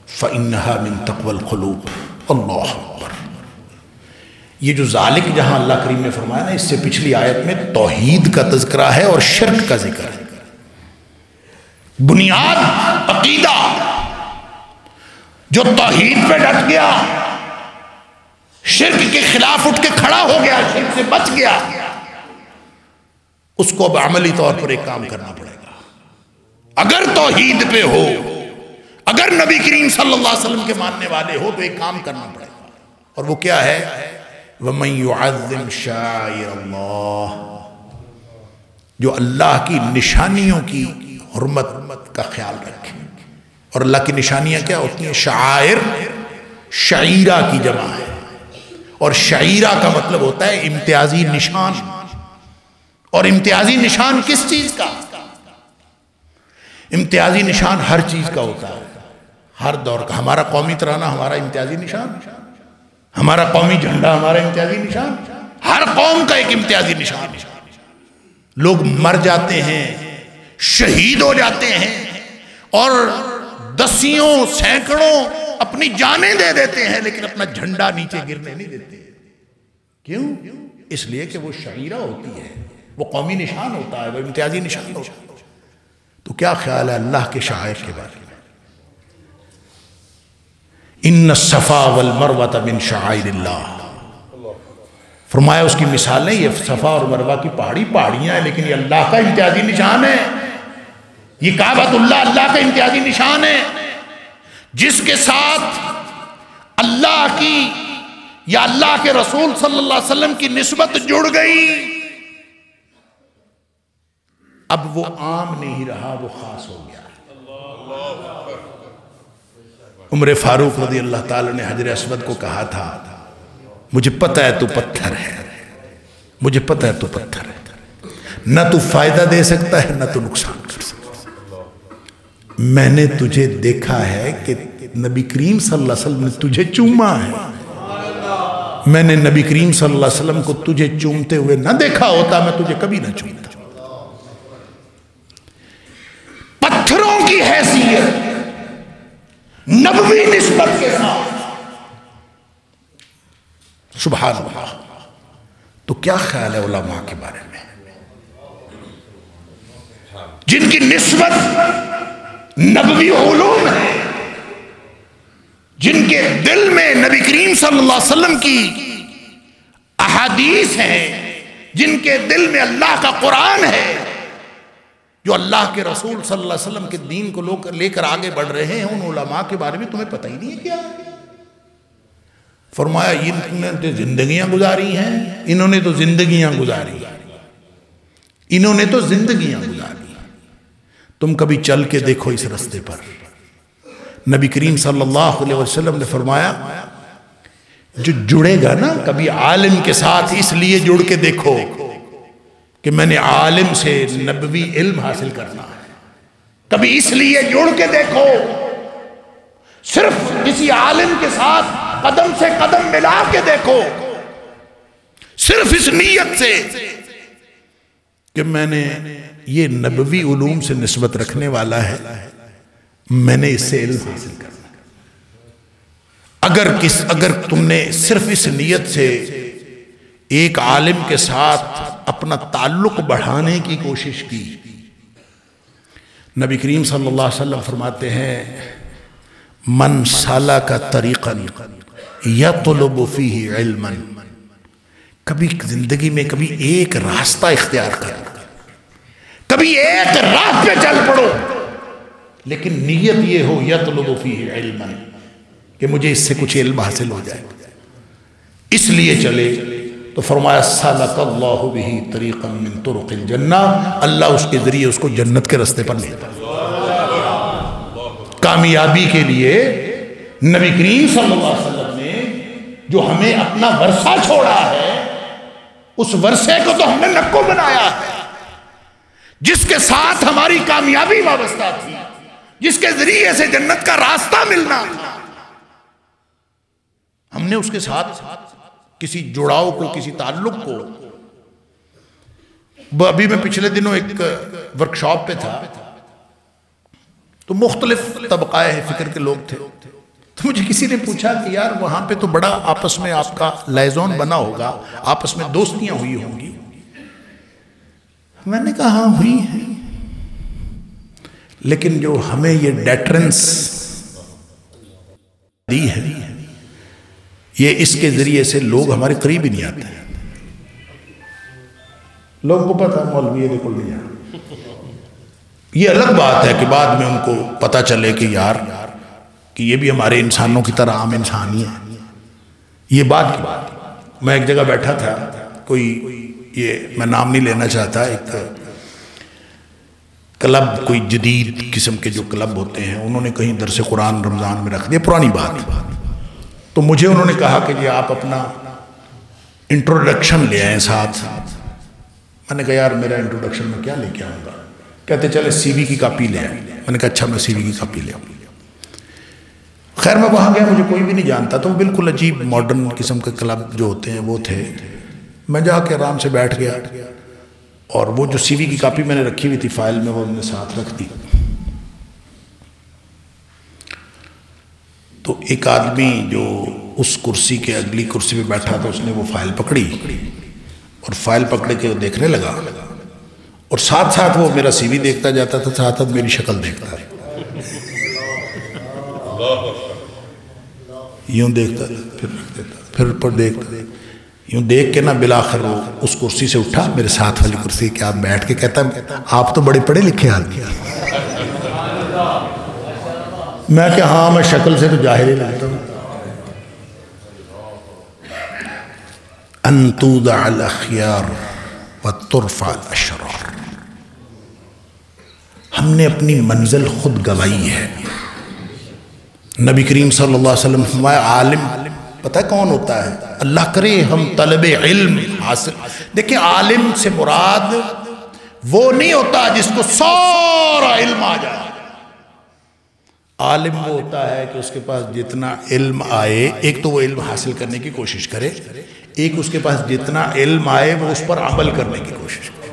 [SPEAKER 1] فَإِنَّهَا مِن تَقْوَى الْقُلُوبِ۔ اللہ اکبر۔ یہ جو ذالک جہاں اللہ کریم نے فرمایا نا، اس سے پچھلی آیت میں توحید کا تذکرہ ہے اور شرک کا ذکر ہے۔ بنیاد عقیدہ، جو توحید پہ ڈٹ گیا، شرک کے خلاف اٹھ کے کھڑا ہو گیا، شرک سے بچ گیا، اس کو اب عملی طور پر ایک کام کرنا پڑے گا۔ اگر توحید پہ ہو، اگر نبی کریم صلی اللہ علیہ وسلم کے ماننے والے ہو تو ایک کام کرنا پڑے گا، اور وہ کیا ہے؟ وَمَن يُعَظِّمْ شَعَائِرَ اللَّهِ، جو اللہ کی نشانیوں کی حرمت کا خیال رکھے۔ اور اللہ کی نشانیاں کیا ہوتی ہیں؟ شعائر، شعیرہ کی جمع ہے، اور شعیرہ کا مطلب ہوتا ہے امتیازی نشان۔ اور امتیازی نشان کس چیز کا؟ امتیازی نشان ہر چیز کا ہوتا ہے، ہر دور کا۔ ہمارا قومی ترانہ ہمارا امتیازی نشان، ہمارا قومی جھنڈا ہمارا امتیازی نشان، ہر قوم کا ایک امتیازی نشان۔ لوگ مر جاتے ہیں، شہید ہو جاتے ہیں، اور دسیوں سینکڑوں اپنی جانیں دے دیتے ہیں، لیکن اپنا جھنڈا نیچے گرنے نہیں دیتے۔ کیوں؟ اس لیے کہ وہ شعیرہ ہوتی ہے، وہ قومی نشان ہوتا ہے، وہ امتیازی نشان ہوتا ہے۔ تو کیا خیال ہے اللہ کے شعائر کے بارے میں؟ ان الصفا والمروہ من شعائر اللہ، فرمایا اس کی مثالیں، یہ صفا اور مروہ کی پہاڑیاں ہیں، لیکن یہ اللہ کا امتیازی نشان ہے۔ یہ کعبۃ اللہ اللہ کا امتیازی نشان ہے، جس کے ساتھ اللہ کی یا اللہ کے رسول صلی اللہ علیہ وسلم کی نسبت جڑ گئی، اب وہ عام نہیں رہا، وہ خاص ہو گیا۔ عمر فاروق رضی اللہ تعالی نے حجر اسود کو کہا تھا، مجھے پتہ ہے تو پتھر ہے، مجھے پتہ ہے تو پتھر ہے، نہ تو فائدہ دے سکتا ہے نہ تو نقصان کر سکتا ہے۔ میں نے تجھے دیکھا ہے کہ نبی کریم صلی اللہ علیہ وسلم نے تجھے چوما ہے، میں نے نبی کریم صلی اللہ علیہ وسلم کو تجھے چومتے ہوئے نہ دیکھا ہوتا، میں تجھے کبھی نہ چومتا۔ پتھروں کی حیثیت نبوی نسبت کے ساتھ، سبحان اللہ۔ تو کیا خیال ہے علماء کے بارے میں، جن کی نسبت نبوی علوم ہیں جن کے دل میں نبی کریم صلی اللہ علیہ وسلم کی احادیث ہیں، جن کے دل میں اللہ کا قرآن ہے، جو اللہ کے رسول صلی اللہ علیہ وسلم کے دین کو لے کر آگے بڑھ رہے ہیں، ان علماء کے بارے میں تمہیں پتہ ہی نہیں ہے کیا؟ فرمایا انہوں نے تو زندگیاں گزاری ہیں، انہوں نے تو زندگیاں گزاری ہیں، انہوں نے تو زندگیاں گزاری ہیں، تم کبھی چل کے دیکھو اس رستے پر۔ نبی کریم صلی اللہ علیہ وسلم نے فرمایا جو جڑے گا نا کبھی عالم کے ساتھ، اس لیے جڑ کے دیکھو کہ میں نے عالم سے نبوی علم حاصل کرنا ہے، کبھی اس لیے جڑ کے دیکھو، صرف کسی عالم کے ساتھ قدم سے قدم ملا کے دیکھو، صرف اس نیت سے کہ میں نے یہ نبوی علوم سے نسبت رکھنے والا ہے، میں نے اس سے علم حاصل کرنا۔ اگر تم نے صرف اس نیت سے ایک عالم کے ساتھ اپنا تعلق بڑھانے کی کوشش کی، نبی کریم صلی اللہ علیہ وسلم فرماتے ہیں من سلک طریقا یطلب فیہ علما، کبھی زندگی میں کبھی ایک راستہ اختیار کرو، کبھی ایک راہ پہ چل پڑو، لیکن نیت یہ ہو یطلب فیہ علما کہ مجھے اس سے کچھ علم حاصل ہو جائے، اس لیے چلے، تو فرمایا سلک اللہ بہ طریقا من طرق الجنہ، اللہ اس کے ذریعے اس کو جنت کے رستے پر لیتا۔ کامیابی کے لیے نبی کریم صلی اللہ علیہ وسلم نے جو ہمیں اپنا ورثہ چھوڑا ہے، اس ورثے کو تو ہم نے نکو بنایا ہے، جس کے ساتھ ہماری کامیابی وابستہ تھی، جس کے ذریعے سے جنت کا راستہ ملنا تھا، ہم نے اس کے ساتھ کسی جڑاؤ کو، کسی تعلق کو۔ ابھی میں پچھلے دنوں ایک ورکشاپ پہ تھا، تو مختلف طبقہ فکر کے لوگ تھے، تو مجھے کسی نے پوچھا کہ یار وہاں پہ تو بڑا آپس میں آپ کا لائزون بنا ہوگا، آپس میں دوستیاں ہوئی ہوں گی۔ میں نے کہا ہاں ہوئی ہیں، لیکن جو ہمیں یہ ڈیٹرنس دی ہے، یہ اس کے ذریعے سے لوگ ہمارے قریب ہی نہیں آتے ہیں۔ لوگوں کو پتہ مولوی کے کل نہیں جانا، یہ الگ بات ہے کہ بعد میں ان کو پتہ چلے کہ یار کہ یہ بھی ہمارے انسانوں کی طرح عام انسان ہی ہے، یہ بات کی بات۔ میں ایک جگہ بیٹھا تھا، کوئی یہ میں نام نہیں لینا چاہتا، ایک کلب، کوئی جدید قسم کے جو کلب ہوتے ہیں، انہوں نے کہیں درس قرآن رمضان میں رکھ دیا، پرانی بات۔ تو مجھے انہوں نے کہا کہ یہ آپ اپنا انٹروڈکشن لے آئیں ساتھ۔ میں نے کہا یار میرا انٹروڈکشن میں کیا لے کے آؤں گا؟ کہتے چلے سی وی کی کاپی لے آئیں۔ میں نے کہا اچھا میں سی وی کی کاپی لے آؤں۔ خیر میں وہاں گیا، مجھے کوئی بھی نہیں جانتا، تو بالکل عجیب ماڈرن قسم کے کلب جو ہوتے ہیں وہ تھے۔ میں جا کے آرام سے بیٹھ گیا، اور وہ جو سی وی کی کاپی میں نے رکھی ہوئی تھی فائل میں، وہ میں نے ساتھ رکھ دی۔ تو ایک آدمی جو اس کرسی کے اگلی کرسی پہ بیٹھا تھا، اس نے وہ فائل پکڑی، اور فائل پکڑے کے وہ دیکھنے لگا، اور ساتھ ساتھ وہ میرا سی وی دیکھتا جاتا تھا، ساتھ ساتھ میری شکل دیکھتا تھا، یوں دیکھتا پھر رکھ دیتا، پھر پر دیکھتا، یوں دیکھ کے نا بلاخر وہ اس کرسی سے اٹھا، میرے ساتھ والی کرسی کے آپ بیٹھ کے کہتا آپ تو بڑے پڑھے لکھے آدمی ہیں۔ میں کہ ہاں میں شکل سے تو جاہل ہی لگتا ہوں۔ ان توضع الاخیار وترفع الاشرار، ہم نے اپنی منزل خود گوائی ہے۔ نبی کریم صلی اللہ علیہ وسلم فرمایا عالم پتہ کون ہوتا ہے؟ اللہ کرے ہم طلب علم حاصل۔ دیکھیں عالم سے مراد وہ نہیں ہوتا جس کو سارا علم آ جائے، عالم وہ ہوتا ہے کہ اس کے پاس جتنا علم آئے، ایک تو وہ علم حاصل کرنے کی کوشش کرے، ایک اس کے پاس جتنا علم آئے وہ اس پر عمل کرنے کی کوشش کرے،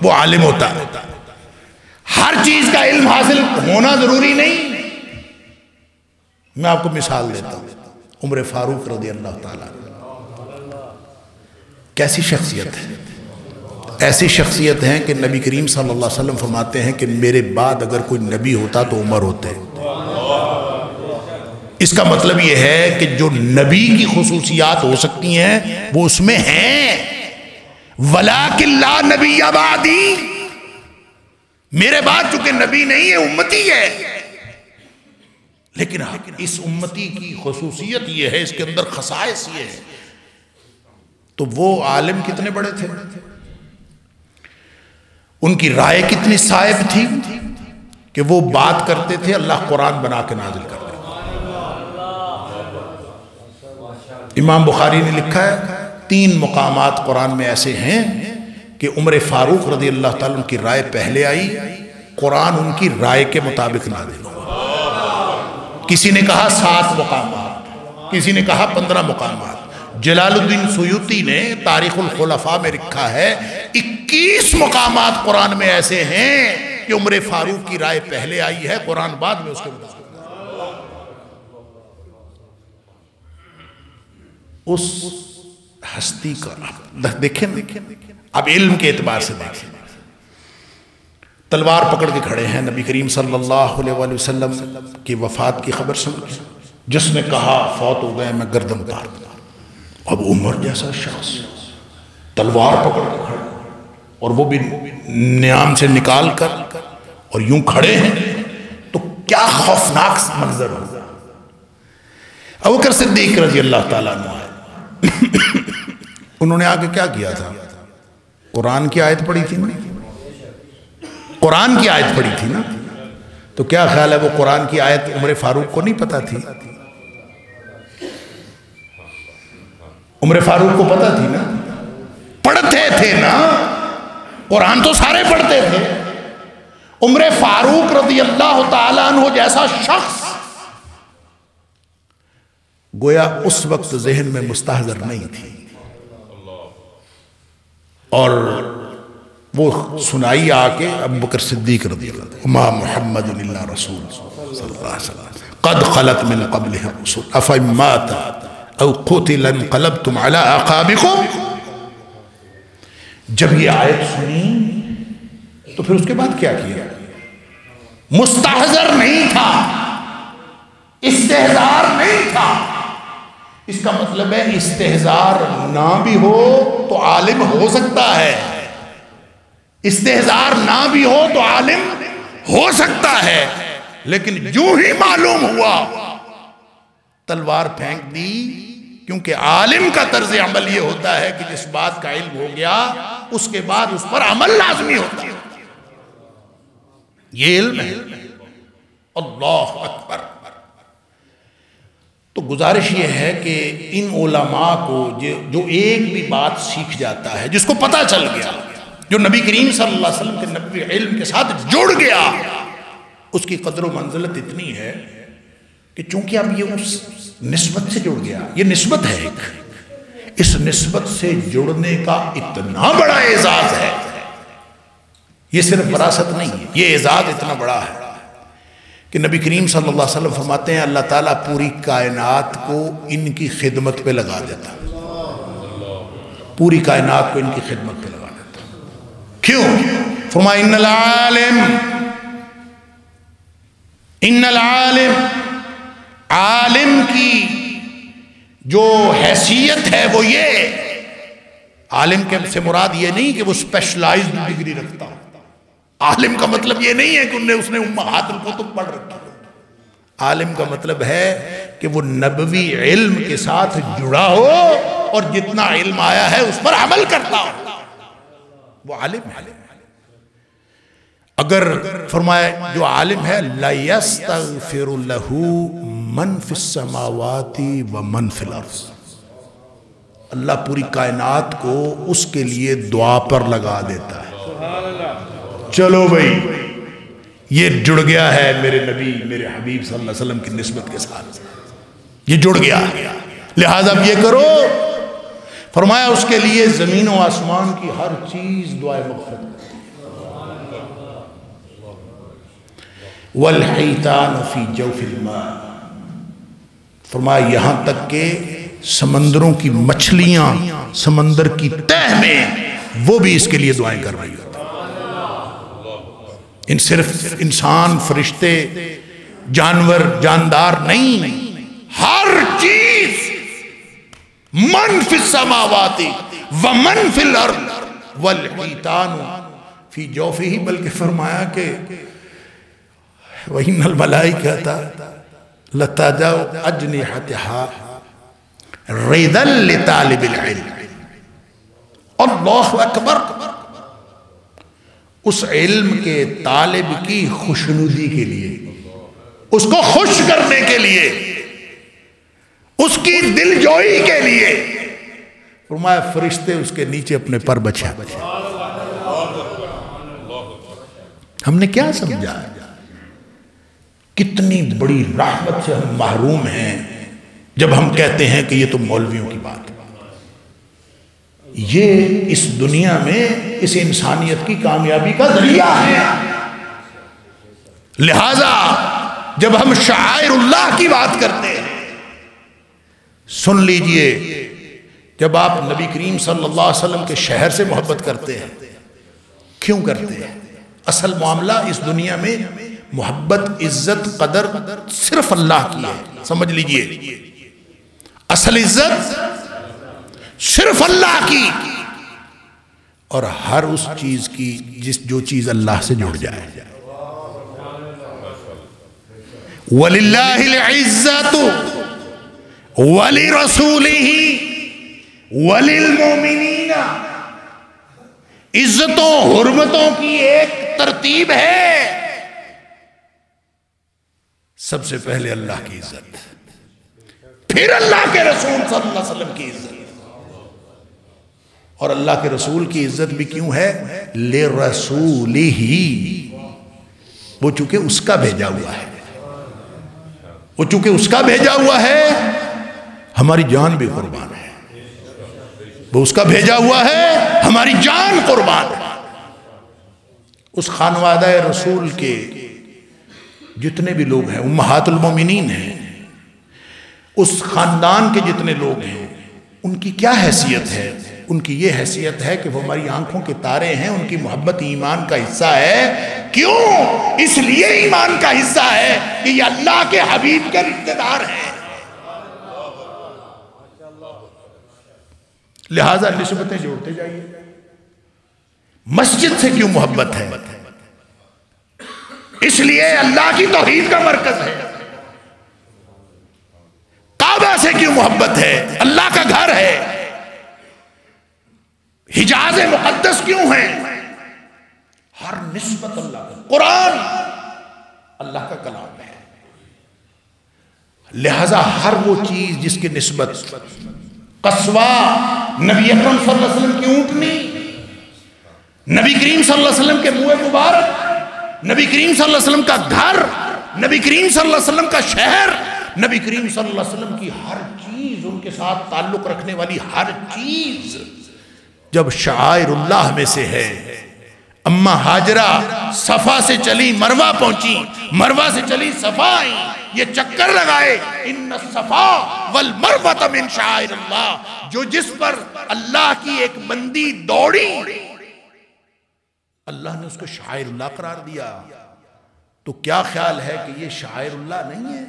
[SPEAKER 1] وہ عالم ہوتا ہے۔ ہر چیز کا علم حاصل ہونا ضروری نہیں۔ میں آپ کو مثال دیتا ہوں، عمر فاروق رضی اللہ تعالیٰ کیسی شخصیت ہے، ایسی شخصیت ہیں کہ نبی کریم صلی اللہ علیہ وسلم فرماتے ہیں کہ میرے بعد اگر کوئی نبی ہوتا تو عمر ہوتے۔ اس کا مطلب یہ ہے کہ جو نبی کی خصوصیات ہو سکتی ہیں وہ اس میں ہیں۔ وَلَٰكِن لَا نَبِيَّ بَعْدِي، میرے بعد چونکہ نبی نہیں ہے، امتی ہے، لیکن اس امتی کی خصوصیت یہ ہے، اس کے اندر خصائص یہ ہے۔ تو وہ عالم کتنے بڑے تھے، ان کی رائے کتنی صائب تھی کہ وہ بات کرتے تھے، اللہ قرآن بنا کے نازل کرتے۔ امام بخاری نے لکھا ہے 3 مقامات قرآن میں ایسے ہیں کہ عمر فاروق رضی اللہ تعالیٰ ان کی رائے پہلے آئی، قرآن ان کی رائے کے مطابق نازل ہوا۔ کسی نے کہا 7 مقامات، کسی نے کہا 15 مقامات۔ جلال الدین سیوطی نے تاریخ الخلفاء میں لکھا ہے 21 مقامات قرآن میں ایسے ہیں کہ عمر فاروق کی رائے پہلے آئی ہے، قرآن بعد میں اس کے مطابق۔ اس ہستی کا دیکھیں، اب علم کے اعتبار سے دیکھیں، تلوار پکڑ کے کھڑے ہیں، نبی کریم صلی اللہ علیہ وآلہ وسلم کی وفات کی خبر سن، جس نے کہا فوت ہو گئے میں گردن اتار دوں۔ اب عمر جیسا شخص تلوار پکڑ کے کھڑے اور وہ بھی نیام سے نکال کر اور یوں کھڑے ہیں، تو کیا خوفناک منظر ہو۔ ابوبکر صدیق رضی اللہ تعالیٰ عنہ انہوں نے آگے کیا کیا تھا، قرآن کی آیت پڑھی تھی نا، قرآن کی آیت پڑھی تھی نا، تو کیا خیال ہے وہ قرآن کی آیت عمر فاروق کو نہیں پتا تھی؟ عمر فاروق کو پتا تھی نا، پڑھتے تھے نا، قرآن تو سارے پڑھتے تھے۔ عمر فاروق رضی اللہ تعالیٰ عنہ جیسا شخص گویا اس وقت ذہن میں مستحضر نہیں تھی، اور وہ سنائی آ کے ابوبکر صدیق رضی اللہ عنہ، ما محمد الا رسول صلی اللہ علیہ وسلم قد خلت من قبلہ الرسل افإن مات او قتل انقلبتم على اعقابکم۔ جب یہ آیت سنی تو پھر اس کے بعد کیا کیا؟ مستحضر نہیں تھا، استحضار نہیں تھا۔ اس کا مطلب ہے استحضار نہ بھی ہو تو عالم ہو سکتا ہے، استحضار نہ بھی ہو تو عالم ہو سکتا ہے، لیکن جو ہی معلوم ہوا تلوار پھینک دی، کیونکہ عالم کا طرز عمل یہ ہوتا ہے کہ جس بات کا علم ہو گیا اس کے بعد اس پر عمل لازمی ہوتا ہے۔ یہ علم ہے۔ اللہ اکبر۔ تو گزارش یہ ہے کہ ان علماء کو جو ایک بھی بات سیکھ جاتا ہے، جس کو پتہ چل گیا، جو نبی کریم صلی اللہ علیہ وسلم کے نبوی علم کے ساتھ جڑ گیا، اس کی قدر و منزلت اتنی ہے کہ چونکہ اب یہ اس نسبت سے جڑ گیا، یہ نسبت ہے ایک، اس نسبت سے جڑنے کا اتنا بڑا اعزاز ہے، یہ صرف وراثت نہیں ہے، یہ اعزاز اتنا بڑا ہے کہ نبی کریم صلی اللہ علیہ وسلم فرماتے ہیں اللہ تعالیٰ پوری کائنات کو ان کی خدمت پہ لگا دیتا، پوری کائنات کو ان کی خدمت پہ لگا دیتا۔ کیوں؟ فرمایا ان العالم، عالم کی جو حیثیت ہے وہ یہ، عالم کے سے مراد یہ نہیں کہ وہ اسپیشلائزڈ ڈگری رکھتا ہو، عالم کا مطلب یہ نہیں ہے کہ اس نے امہات الکتب پڑھ رکھی ہو، عالم کا مطلب ہے کہ وہ نبوی علم کے ساتھ جڑا ہو اور جتنا علم آیا ہے اس پر عمل کرتا ہو، وہ عالم ہے۔ اگر فرمایا جو عالم ہے لَيَسْتَغْفِرُ لَهُ مَنْ فِي السَّمَاوَاتِ وَمَنْ فِي الْأَرْضِ، اللہ پوری کائنات کو اس کے لیے دعا پر لگا دیتا ہے۔ چلو بھائی یہ جڑ گیا ہے میرے نبی میرے حبیب صلی اللہ علیہ وسلم کی نسبت کے ساتھ، یہ جڑ گیا، لہذا اب یہ کرو، فرمایا اس کے لیے زمین و آسمان کی ہر چیز دعائے مغفرت، وَالْحِيتَانُ فِي جَوْفِ الْمَاءِ، فرمایا یہاں تک کہ سمندروں کی مچھلیاں سمندر کی تہ میں وہ بھی اس کے لیے دعائیں کر رہی ہوتی ان صرف انسان، فرشتے، جانور، جاندار نہیں، ہر چیز، من فی السماوات ومن فی الارض والحیتان فی جوفہ، بلکہ فرمایا کہ وَإِنَّ الْمَلَائِكَةَ لَتَضَعُ أَجْنِحَتَهَا رِضًا لِطَالِبِ الْعِلْمِ۔ اللہ اکبر، اس علم کے طالب کی خوشنودی کے لیے، اس کو خوش کرنے کے لیے، اس کی دل جوئی کے لیے فرمایا فرشتے اس کے نیچے اپنے پر بچھا۔ ہم نے کیا سمجھا؟ کتنی بڑی رحمت سے ہم محروم ہیں جب ہم کہتے ہیں کہ یہ تو مولویوں کی بات ہے۔ یہ اس دنیا میں اس انسانیت کی کامیابی کا ذریعہ ہے۔ لہذا جب ہم شعائر اللہ کی بات کرتے ہیں، سن لیجئے، جب آپ نبی کریم صلی اللہ علیہ وسلم کے شہر سے محبت کرتے ہیں، کیوں کرتے ہیں؟ اصل معاملہ اس دنیا میں محبت، عزت، قدر صرف اللہ کی ہے، سمجھ لیجئے، اصل عزت صرف اللہ کی، اور ہر اس چیز کی جو چیز اللہ سے جڑ جائے۔ وَلِلَّهِ الْعِزَّةُ وَلِرَسُولِهِ وَلِلْمُؤْمِنِينَ، عزتوں حرمتوں کی ایک ترتیب ہے، سب سے پہلے اللہ کی عزت، پھر اللہ کے رسول صلی اللہ علیہ وسلم کی عزت، اور اللہ کے رسول کی عزت بھی کیوں ہے؟ لِرَسُولِهِ، وہ چونکہ اس کا بھیجا ہوا ہے، وہ چونکہ اس کا بھیجا ہوا ہے، ہماری جان بھی قربان ہے، وہ اس کا بھیجا ہوا ہے، ہماری جان قربان ہے۔ اس خانوادہ رسول کے جتنے بھی لوگ ہیں، امہات المومنین ہیں، اس خاندان کے جتنے لوگ ہیں، ان کی کیا حیثیت ہے؟ ان کی یہ حیثیت ہے کہ وہ ہماری آنکھوں کے تارے ہیں، ان کی محبت ایمان کا حصہ ہے۔ کیوں؟ اس لیے ایمان کا حصہ ہے کہ یہ اللہ کے حبیب کے رشتہ دار ہیں، لہٰذا نسبتیں جوڑتے جائیے۔ مسجد سے کیوں محبت ہے؟ اس لیے اللہ کی توحید کا مرکز ہے۔ کعبہ سے کیوں محبت ہے؟ اللہ کا گھر ہے۔ حجاز مقدس کیوں ہے؟ ہر نسبت اللہ کا، قرآن اللہ کا کلام ہے، لہذا ہر وہ چیز جس کی نسبت، قصوہ نبی اکرم صلی اللہ علیہ وسلم کی اونٹنی، نبی کریم صلی اللہ علیہ وسلم کے منہ مبارک، نبی کریم صلی اللہ علیہ وسلم کا گھر، نبی کریم صلی اللہ علیہ وسلم کا شہر، نبی کریم صلی اللہ علیہ وسلم کی ہر چیز، ان کے ساتھ تعلق رکھنے والی ہر چیز جب شعائر اللہ میں سے ہے۔ اماں ہاجرہ صفا سے چلی مروہ پہنچی، مروہ سے چلی صفا آئی، یہ چکر لگائے، ان الصفا والمروہ من شعائر اللہ، جو جس پر اللہ کی ایک بندی دوڑی، اللہ نے اس کو شعائر اللہ قرار دیا۔ تو کیا خیال ہے کہ یہ شعائر اللہ نہیں ہے؟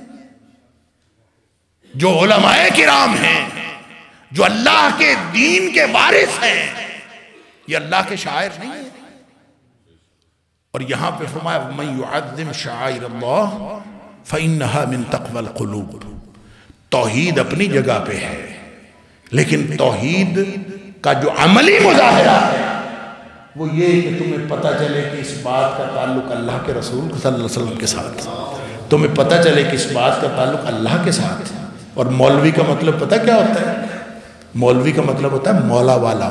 [SPEAKER 1] جو علماء کرام ہیں، جو اللہ کے دین کے وارث ہیں، یہ اللہ کے شاعر نہیں ہیں؟ اور یہاں پہ فرمایا وَمَن يُعَظِّمْ شَعَائِرَ اللَّهِ فَإِنَّهَا مِن تَقْوَى الْقُلُوبِ۔ توحید اپنی جگہ پہ ہے، لیکن توحید کا جو عملی مظاہرہ ہے وہ یہ کہ تمہیں پتہ چلے کہ اس بات کا تعلق اللہ کے رسول صلی اللہ علیہ وسلم کے ساتھ، تمہیں پتہ چلے کہ اس بات کا تعلق اللہ کے ساتھ۔ اور مولوی کا مطلب پتہ کیا ہوتا ہے؟ مولوی کا مطلب ہوتا ہے مولا والا۔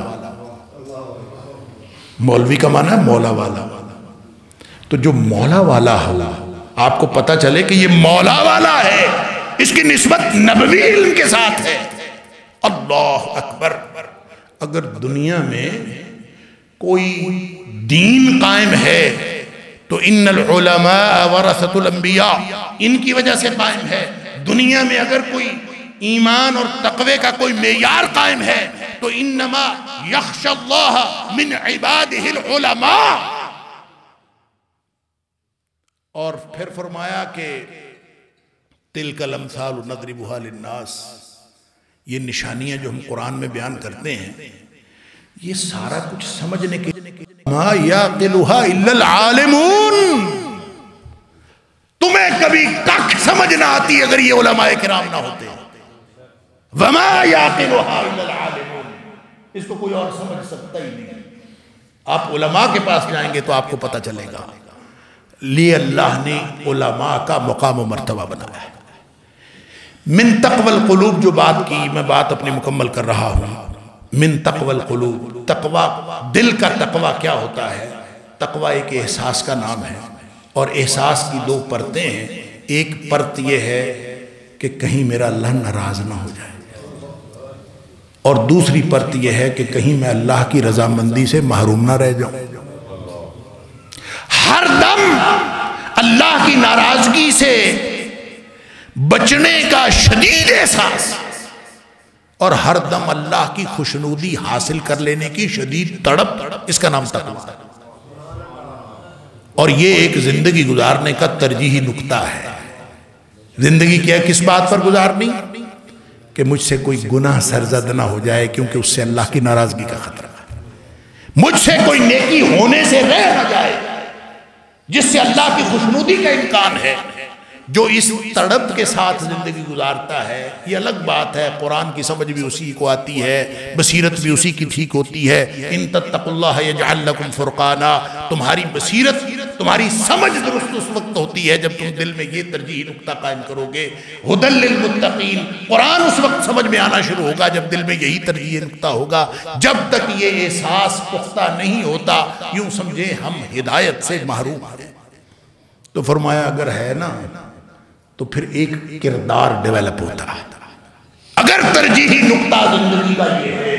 [SPEAKER 1] مولوی کا معنی ہے مولا والا۔ تو جو مولا والا ہو، آپ کو پتہ چلے کہ یہ مولا والا ہے، اس کی نسبت نبوی علم کے ساتھ ہے۔ اللہ اکبر! اگر دنیا میں کوئی دین قائم ہے تو ان العلماء ورثۃ الانبیاء، ان کی وجہ سے قائم ہے۔ دنیا میں اگر کوئی ایمان اور تقوی کا کوئی معیار قائم ہے تو انما یخشی اللہ من عبادہ العلماء. اور پھر فرمایا کہ تلک الامثال نضربها للناس، یہ نشانیاں جو ہم قرآن میں بیان کرتے ہیں یہ سارا کچھ سمجھنے کے ما یعقلها الا العالمون. تمہیں کبھی کک سمجھ نہ آتی اگر یہ علماء کرام نہ ہوتے. وما یعقلها الا العالمون، اس کو کوئی اور سمجھ سکتا ہی نہیں. آپ علماء کے پاس جائیں گے تو آپ کو پتہ چلے گا. لیے اللہ نے علماء کا مقام و مرتبہ بنایا ہے. من تقوی القلوب جو بات کی، میں بات اپنی مکمل کر رہا ہوں. من تقوی القلوب، تقوی دل کا تقوی کیا ہوتا ہے؟ تقوی ایک احساس کا نام ہے، اور احساس کی دو پرتیں ہیں. ایک پرت یہ ہے کہ کہیں میرا اللہ ناراض نہ ہو جائے، اور دوسری پرت یہ ہے کہ کہیں میں اللہ کی رضامندی سے محروم نہ رہ جاؤں. ہر دم اللہ کی ناراضگی سے بچنے کا شدید احساس، اور ہر دم اللہ کی خوشنودی حاصل کر لینے کی شدید تڑپ، اس کا نام تقویٰ ہے. اور یہ ایک زندگی گزارنے کا ترجیحی نقطہ ہے. زندگی کیا کس بات پر گزارنی؟ کہ مجھ سے کوئی گناہ سرزد نہ ہو جائے، کیونکہ اس سے اللہ کی ناراضگی کا خطرہ ہے. مجھ سے کوئی نیکی ہونے سے رہ نہ جائے جس سے اللہ کی خوشنودی کا امکان ہے. جو اس تڑپ کے ساتھ زندگی گزارتا ہے یہ الگ بات ہے. قرآن کی سمجھ بھی اسی کو آتی ہے، بصیرت بھی اسی کی ٹھیک ہوتی ہے. ان تتقوا اللہ یجعل لکم فرقانا. تمہاری بصیرت، تمہاری سمجھ درست اس وقت ہوتی ہے جب تم دل میں یہ ترجیحی نقطہ قائم کرو گے. ھدی للمتقین، قرآن اس وقت سمجھ میں آنا شروع ہوگا جب دل میں یہی ترجیحی نقطہ ہوگا. جب تک یہ احساس پختہ نہیں ہوتا یوں سمجھے ہم ہدایت سے محروم ہیں. تو فرمایا اگر ہے نا تو پھر ایک کردار ڈیولپ ہوتا ہے. اگر ترجیحی نقطہ زندگی کا یہ ہے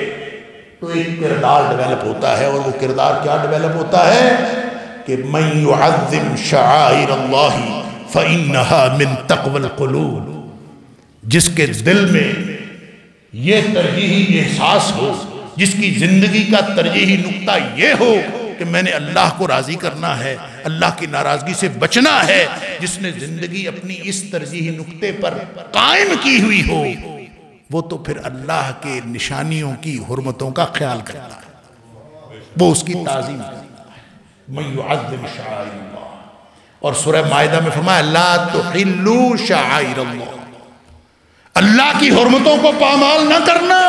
[SPEAKER 1] تو ایک کردار ڈیولپ ہوتا ہے. اور وہ کردار کیا ڈیولپ ہوتا ہے؟ کہ من يعظم شعائر اللہ فإنها من تقوی القلوب. جس کے دل میں یہ ترجیحی احساس ہو، جس کی زندگی کا ترجیحی نقطہ یہ ہو کہ میں نے اللہ کو راضی کرنا ہے، اللہ کی ناراضگی سے بچنا ہے، جس نے زندگی اپنی اس ترجیحی نقطے پر قائم کی ہوئی ہو، وہ تو پھر اللہ کے نشانیوں کی حرمتوں کا خیال کرتا ہے، وہ اس کی تعظیم کرتا ہے. من يعظم شعائر اللہ. اور سورہ مائدہ میں فرمایا لا تحلوا شعائر اللہ. اللہ کی حرمتوں کو پامال نہ کرنا.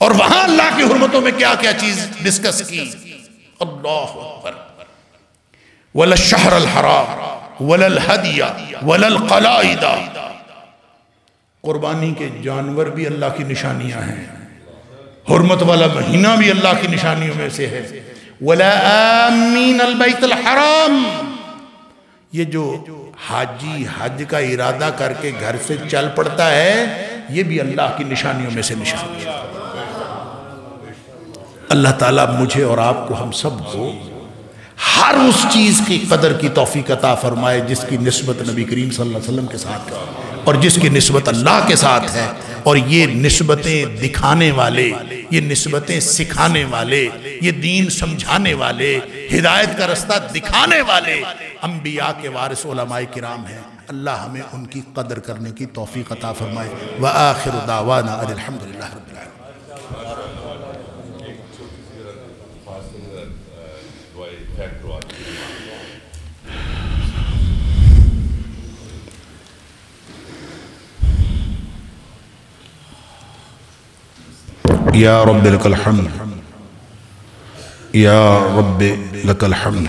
[SPEAKER 1] اور وہاں اللہ کی حرمتوں میں کیا کیا چیز ڈسکس کی؟ اللہ اکبر. وَلَا الشَّهْرَ الْحَرَامَ وَلَا الْهَدْيَ وَلَا الْقَلَائِدَ. قربانی کے جانور بھی اللہ کی نشانیاں ہیں، حرمت والا مہینہ بھی اللہ کی نشانیوں میں سے ہے. وَلَا آمِّينَ الْبَيْتَ الْحَرَامِ. یہ جو حاجی حج کا ارادہ کر کے گھر سے چل پڑتا ہے یہ بھی اللہ کی نشانیوں میں سے نشانی ہے. اللہ تعالیٰ مجھے اور آپ کو، ہم سب کو ہر اس چیز کی قدر کی توفیق عطا فرمائے جس کی نسبت نبی کریم صلی اللہ علیہ وسلم کے ساتھ ہے اور جس کی نسبت اللہ کے ساتھ ہے. اور یہ نسبتیں دکھانے والے، یہ نسبتیں سکھانے والے، یہ دین سمجھانے والے، ہدایت کا رستہ دکھانے والے انبیاء کے وارث علماء کرام ہیں. اللہ ہمیں ان کی قدر کرنے کی توفیق عطا فرمائے. وآخر دعوانا ان الحمدللہ رب العالمین. یا رب لک الحمد، یا رب لک الحمد،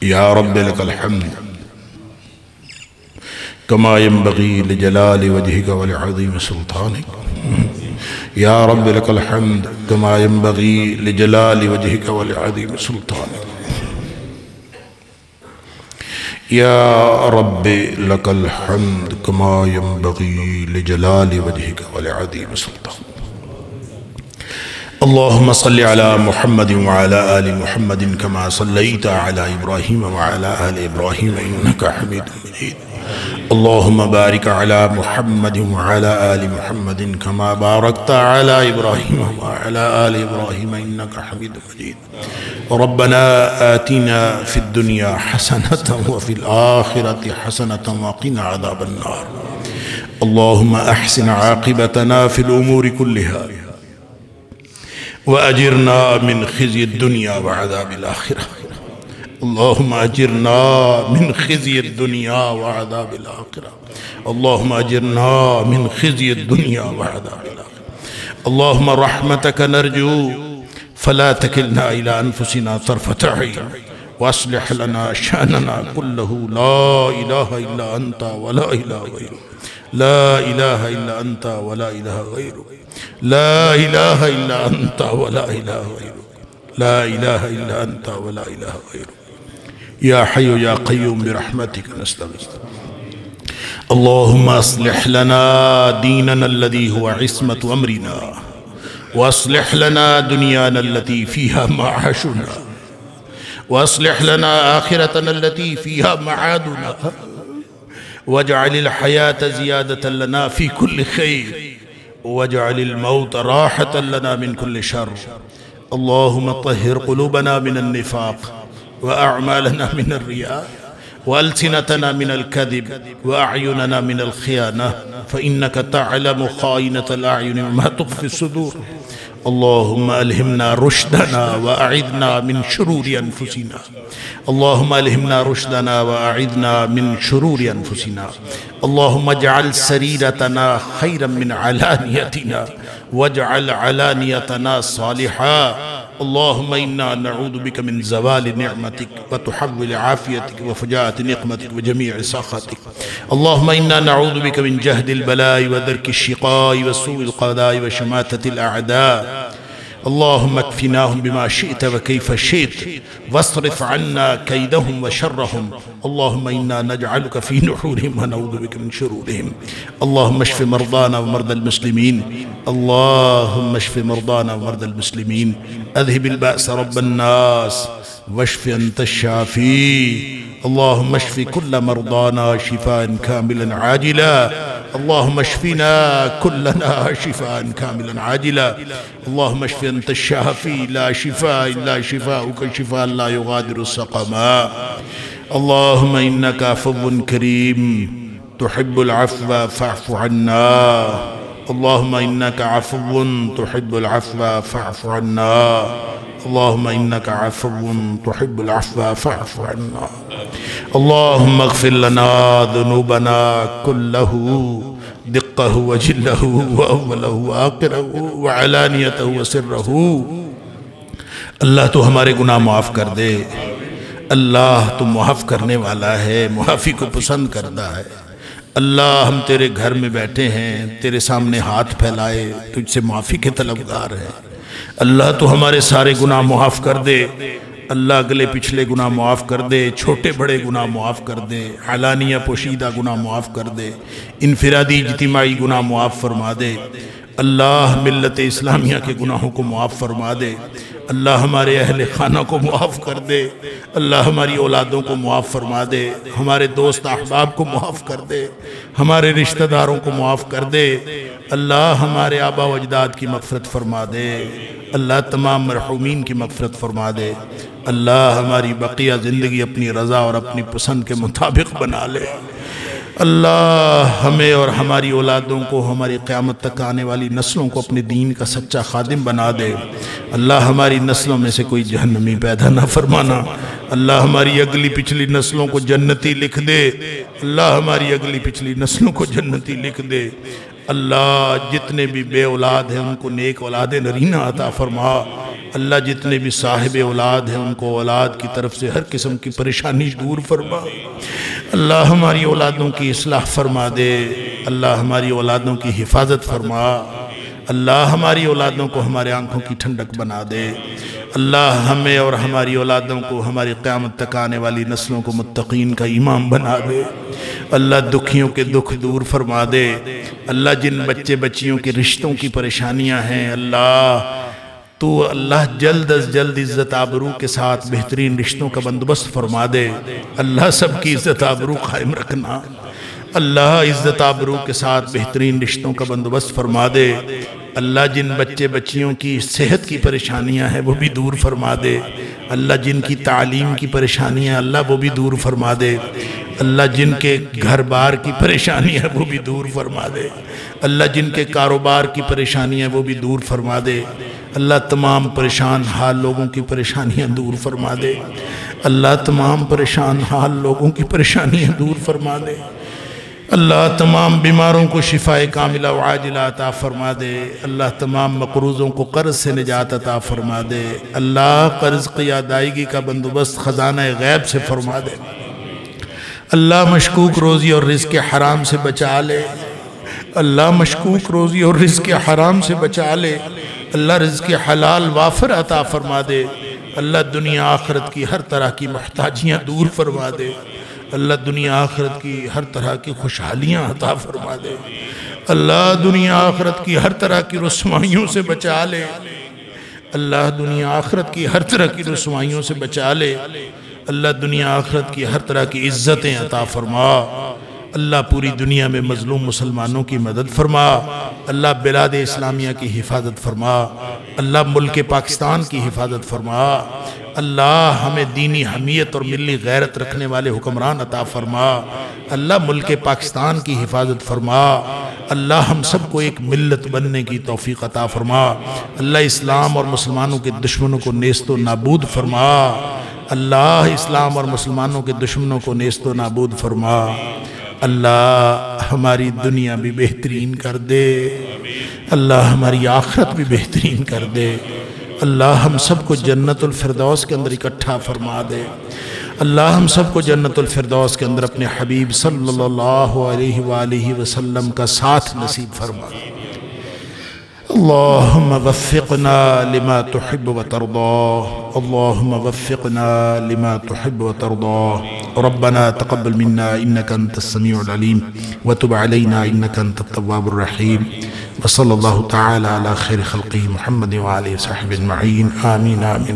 [SPEAKER 1] یا رب لک الحمد کما ينبغي لجلال وجهك ولعظیم سلطانك. یا رب لک الحمد کما ينبغي لجلال وجهك ولعظیم سلطانك. یا رب لک الحمد کما ينبغي لجلال وجهك ولعظیم سلطانك. اللهم صل على محمد وعلى آل محمد كما صليت على إبراهيم وعلى آل إبراهيم إنك حميد مجيد. اللهم بارك على محمد وعلى آل محمد كما باركت على إبراهيم وعلى آل إبراهيم إنك حميد مجيد. ربنا آتنا في الدنيا حسنة وفي الآخرة حسنة وقنا عذاب النار. اللهم أحسن عاقبتنا في الأمور كلها وأجرنا من خزي الدنيا وعذاب الآخرة. اللهم أجرنا من خزي الدنيا وعذاب الآخرة. اللهم أجرنا من خزي الدنيا وعذاب الآخرة. اللهم رحمتك نرجو فلا تكلنا إلى أنفسنا طرفة عين وأصلح لنا شأننا كله. لا إله إلا أنت ولا إله غيرك. لا إله إلا أنت ولا إله غيرك. لا إله إلا أنت ولا إله غيرك. لا إله إلا أنت ولا إله غيرك. يا حي يا قيوم برحمتك نستغيث. اللهم أصلح لنا ديننا الذي هو عصمة أمرنا وأصلح لنا دنيانا التي فيها معاشنا وأصلح لنا آخرتنا التي فيها معادنا واجعل الحياة زيادة لنا في كل خير واجعل الموت راحة لنا من كل شر. اللهم طهر قلوبنا من النفاق وأعمالنا من الرياء وألسنتنا من الكذب وأعيننا من الخيانة فإنك تعلم خائنة الأعين وما تخفي الصدور. اللهم ألهمنا رشدنا وأعذنا من شرور أنفسنا. اللهم ألهمنا رشدنا وأعذنا من شرور أنفسنا. اللهم اجعل سريرتنا خيرا من علانيتنا واجعل علانيتنا صالحا. اللهم إنا نعوذ بك من زوال نعمتك وتحول عافيتك وفجاءة نقمتك وجميع سخطك. اللهم إنا نعوذ بك من جهد البلاء ودرك الشقاء وسوء القضاء وشماتة الأعداء. اللهم اكفناهم بما شئت وكيف شئت واصرف عنا كيدهم وشرهم. اللهم إنا نجعلك في نحورهم ونعوذ بك من شرورهم. اللهم اشف مرضانا ومرضى المسلمين. اللهم اشف مرضانا ومرضى المسلمين. اذهب البأس رب الناس واشف أنت الشافي. اللهم اشف كل مرضانا شفاء كاملا عاجلا. اللهم اشفنا كلنا شفاء كاملا عاجلا. اللهم اشف أنت الشافي لا شفاء إلا شفاؤك شفاء لا يغادر سقما. اللهم إنك عفو كريم تحب العفو فاعف عنا. اللهم إنك عفو تحب العفو فاعف عنا. اللهم إنك عفو تحب العفو فاعف عنا. اللهم اغفر لنا ذنوبنا كله دقه وجله وأوله وآخره وعلانيته وسره. اللہ تو ہمارے گناہ معاف کر دے. اللہ تو معاف کرنے والا ہے، معافی کو پسند کرتا ہے. اللہ ہم تیرے گھر میں بیٹھے ہیں، تیرے سامنے ہاتھ پھیلائے تجھ سے معافی کے طلبگار ہیں. اللہ تو ہمارے سارے گناہ معاف کر دے. اللہ اگلے پچھلے گناہ معاف کر دے، چھوٹے بڑے گناہ معاف کر دے، علانیہ پوشیدہ گناہ معاف کر دے، انفرادی اجتماعی گناہ معاف فرما دے. اللہ ملت اسلامیہ کے گناہوں کو معاف فرما دے. اللہ ہمارے اہل خانہ کو معاف کر دے. اللہ ہماری اولادوں کو معاف فرما دے. ہمارے دوست احباب کو معاف کر دے. ہمارے رشتہ داروں کو معاف کر دے. اللہ ہمارے آبا و اجداد کی مغفرت فرما دے. اللہ تمام مرحومین کی مغفرت فرما دے. اللہ ہماری بقیہ زندگی اپنی رضا اور اپنی پسند کے مطابق بنا لے. اللہ ہمیں اور ہماری اولادوں کو، ہماری قیامت تک آنے والی نسلوں کو اپنے دین کا سچا خادم بنا دے. اللہ ہماری نسلوں میں سے کوئی جہنمی پیدا نہ فرمانا. اللہ ہماری اگلی پچھلی نسلوں کو جنتی لکھ دے. اللہ ہماری اگلی پچھلی نسلوں کو جنتی لکھ دے. اللہ جتنے بھی بے اولاد ہیں ان کو نیک اولاد نرینہ عطا فرما. اللہ جتنے بھی صاحب اولاد ہیں ان کو اولاد کی طرف سے ہر قسم کی پریشانی دور فرما. اللہ ہماری اولادوں کی اصلاح فرما دے. اللہ ہماری اولادوں کی حفاظت فرما. اللہ ہماری اولادوں کو ہمارے آنکھوں کی ٹھنڈک بنا دے. اللہ ہمیں اور ہماری اولادوں کو ہماری قیامت تک آنے والی نسلوں کو متقین کا امام بنا دے. اللہ دکھیوں کے دکھ دور فرما دے. اللہ جن بچے بچیوں کے رشتوں کی پریشانیاں ہیں اللہ تو اللہ جلد از جلد عزت آبرو کے ساتھ بہترین رشتوں کا بندوبست فرما دے۔ اللہ سب کی عزت آبرو قائم رکھنا، اللہ عزت آبرو کے ساتھ بہترین رشتوں کا بندوبست فرما دے۔ اللہ جن بچے بچیوں کی صحت کی پریشانیاں ہیں وہ بھی دور فرما دے۔ اللہ جن کی تعلیم کی پریشانیاں اللہ وہ بھی دور فرما دے۔ اللہ جن کے گھر بار کی پریشانیاں وہ بھی دور فرما دے۔ اللہ جن کے کاروبار کی پریشانیاں وہ بھی دور فرما دے۔ اللہ تمام پریشان حال لوگوں کی پریشانیاں دور فرما دے۔ اللہ تمام پریشان حال لوگوں کی پریشانیاں دور فرما دے۔ اللہ تمام بیماروں کو شفاء کاملہ و عاجلہ عطا فرما دے۔ اللہ تمام مقروضوں کو قرض سے نجات عطا فرما دے۔ اللہ قرض کی ادائیگی کا بندوبست خزانہ غیب سے فرما دے۔ اللہ مشکوک روزی اور رزق حرام سے بچا لے۔ اللہ مشکوک روزی اور رزق حرام سے بچا لے۔ اللہ رزق حلال وافر عطا فرما دے۔ اللہ دنیا آخرت کی ہر طرح کی محتاجیاں دور فرما دے۔ اللہ دنیا آخرت کی ہر طرح کی خوشحالیاں عطا فرما دے۔ اللہ دنیا آخرت کی ہر طرح کی رسوائیوں سے بچا لے۔ اللہ دنیا آخرت کی ہر طرح کی رسوائیوں سے بچا لے۔ اللہ دنیا آخرت کی ہر طرح کی عزتیں عطا فرما۔ اللہ پوری دنیا میں مظلوم مسلمانوں کی مدد فرما۔ اللہ بلاد اسلامیہ کی حفاظت فرما۔ اللہ ملک پاکستان کی حفاظت فرما۔ اللہ ہمیں دینی حمیت اور ملی غیرت رکھنے والے حکمران عطا فرما۔ اللہ ملک پاکستان کی حفاظت فرما۔ اللہ ہم سب کو ایک ملت بننے کی توفیق عطا فرما۔ اللہ اسلام اور مسلمانوں کے دشمنوں کو نیست و نابود فرما۔ اللہ اسلام اور مسلمانوں کے دشمنوں کو نیست و نابود فرما۔ اللہ ہماری دنیا بھی بہترین کر دے۔ اللہ ہماری آخرت بھی بہترین کر دے۔ اللہ ہم سب کو جنت الفردوس کے اندر اکٹھا فرما دے۔ اللہ ہم سب کو جنت الفردوس کے اندر اپنے حبیب صلی اللہ علیہ وآلہ وسلم کا ساتھ نصیب فرما دے۔ اللہم وفقنا لما تحب وترضى اللہم وفقنا لما تحب وترضى ربنا تقبل منا انك انت السميع العليم وتب علينا انك انت التواب الرحيم وصلى الله تعالى على خير خلقه محمد وعلى اله وصحبه اجمعين آمين آمين.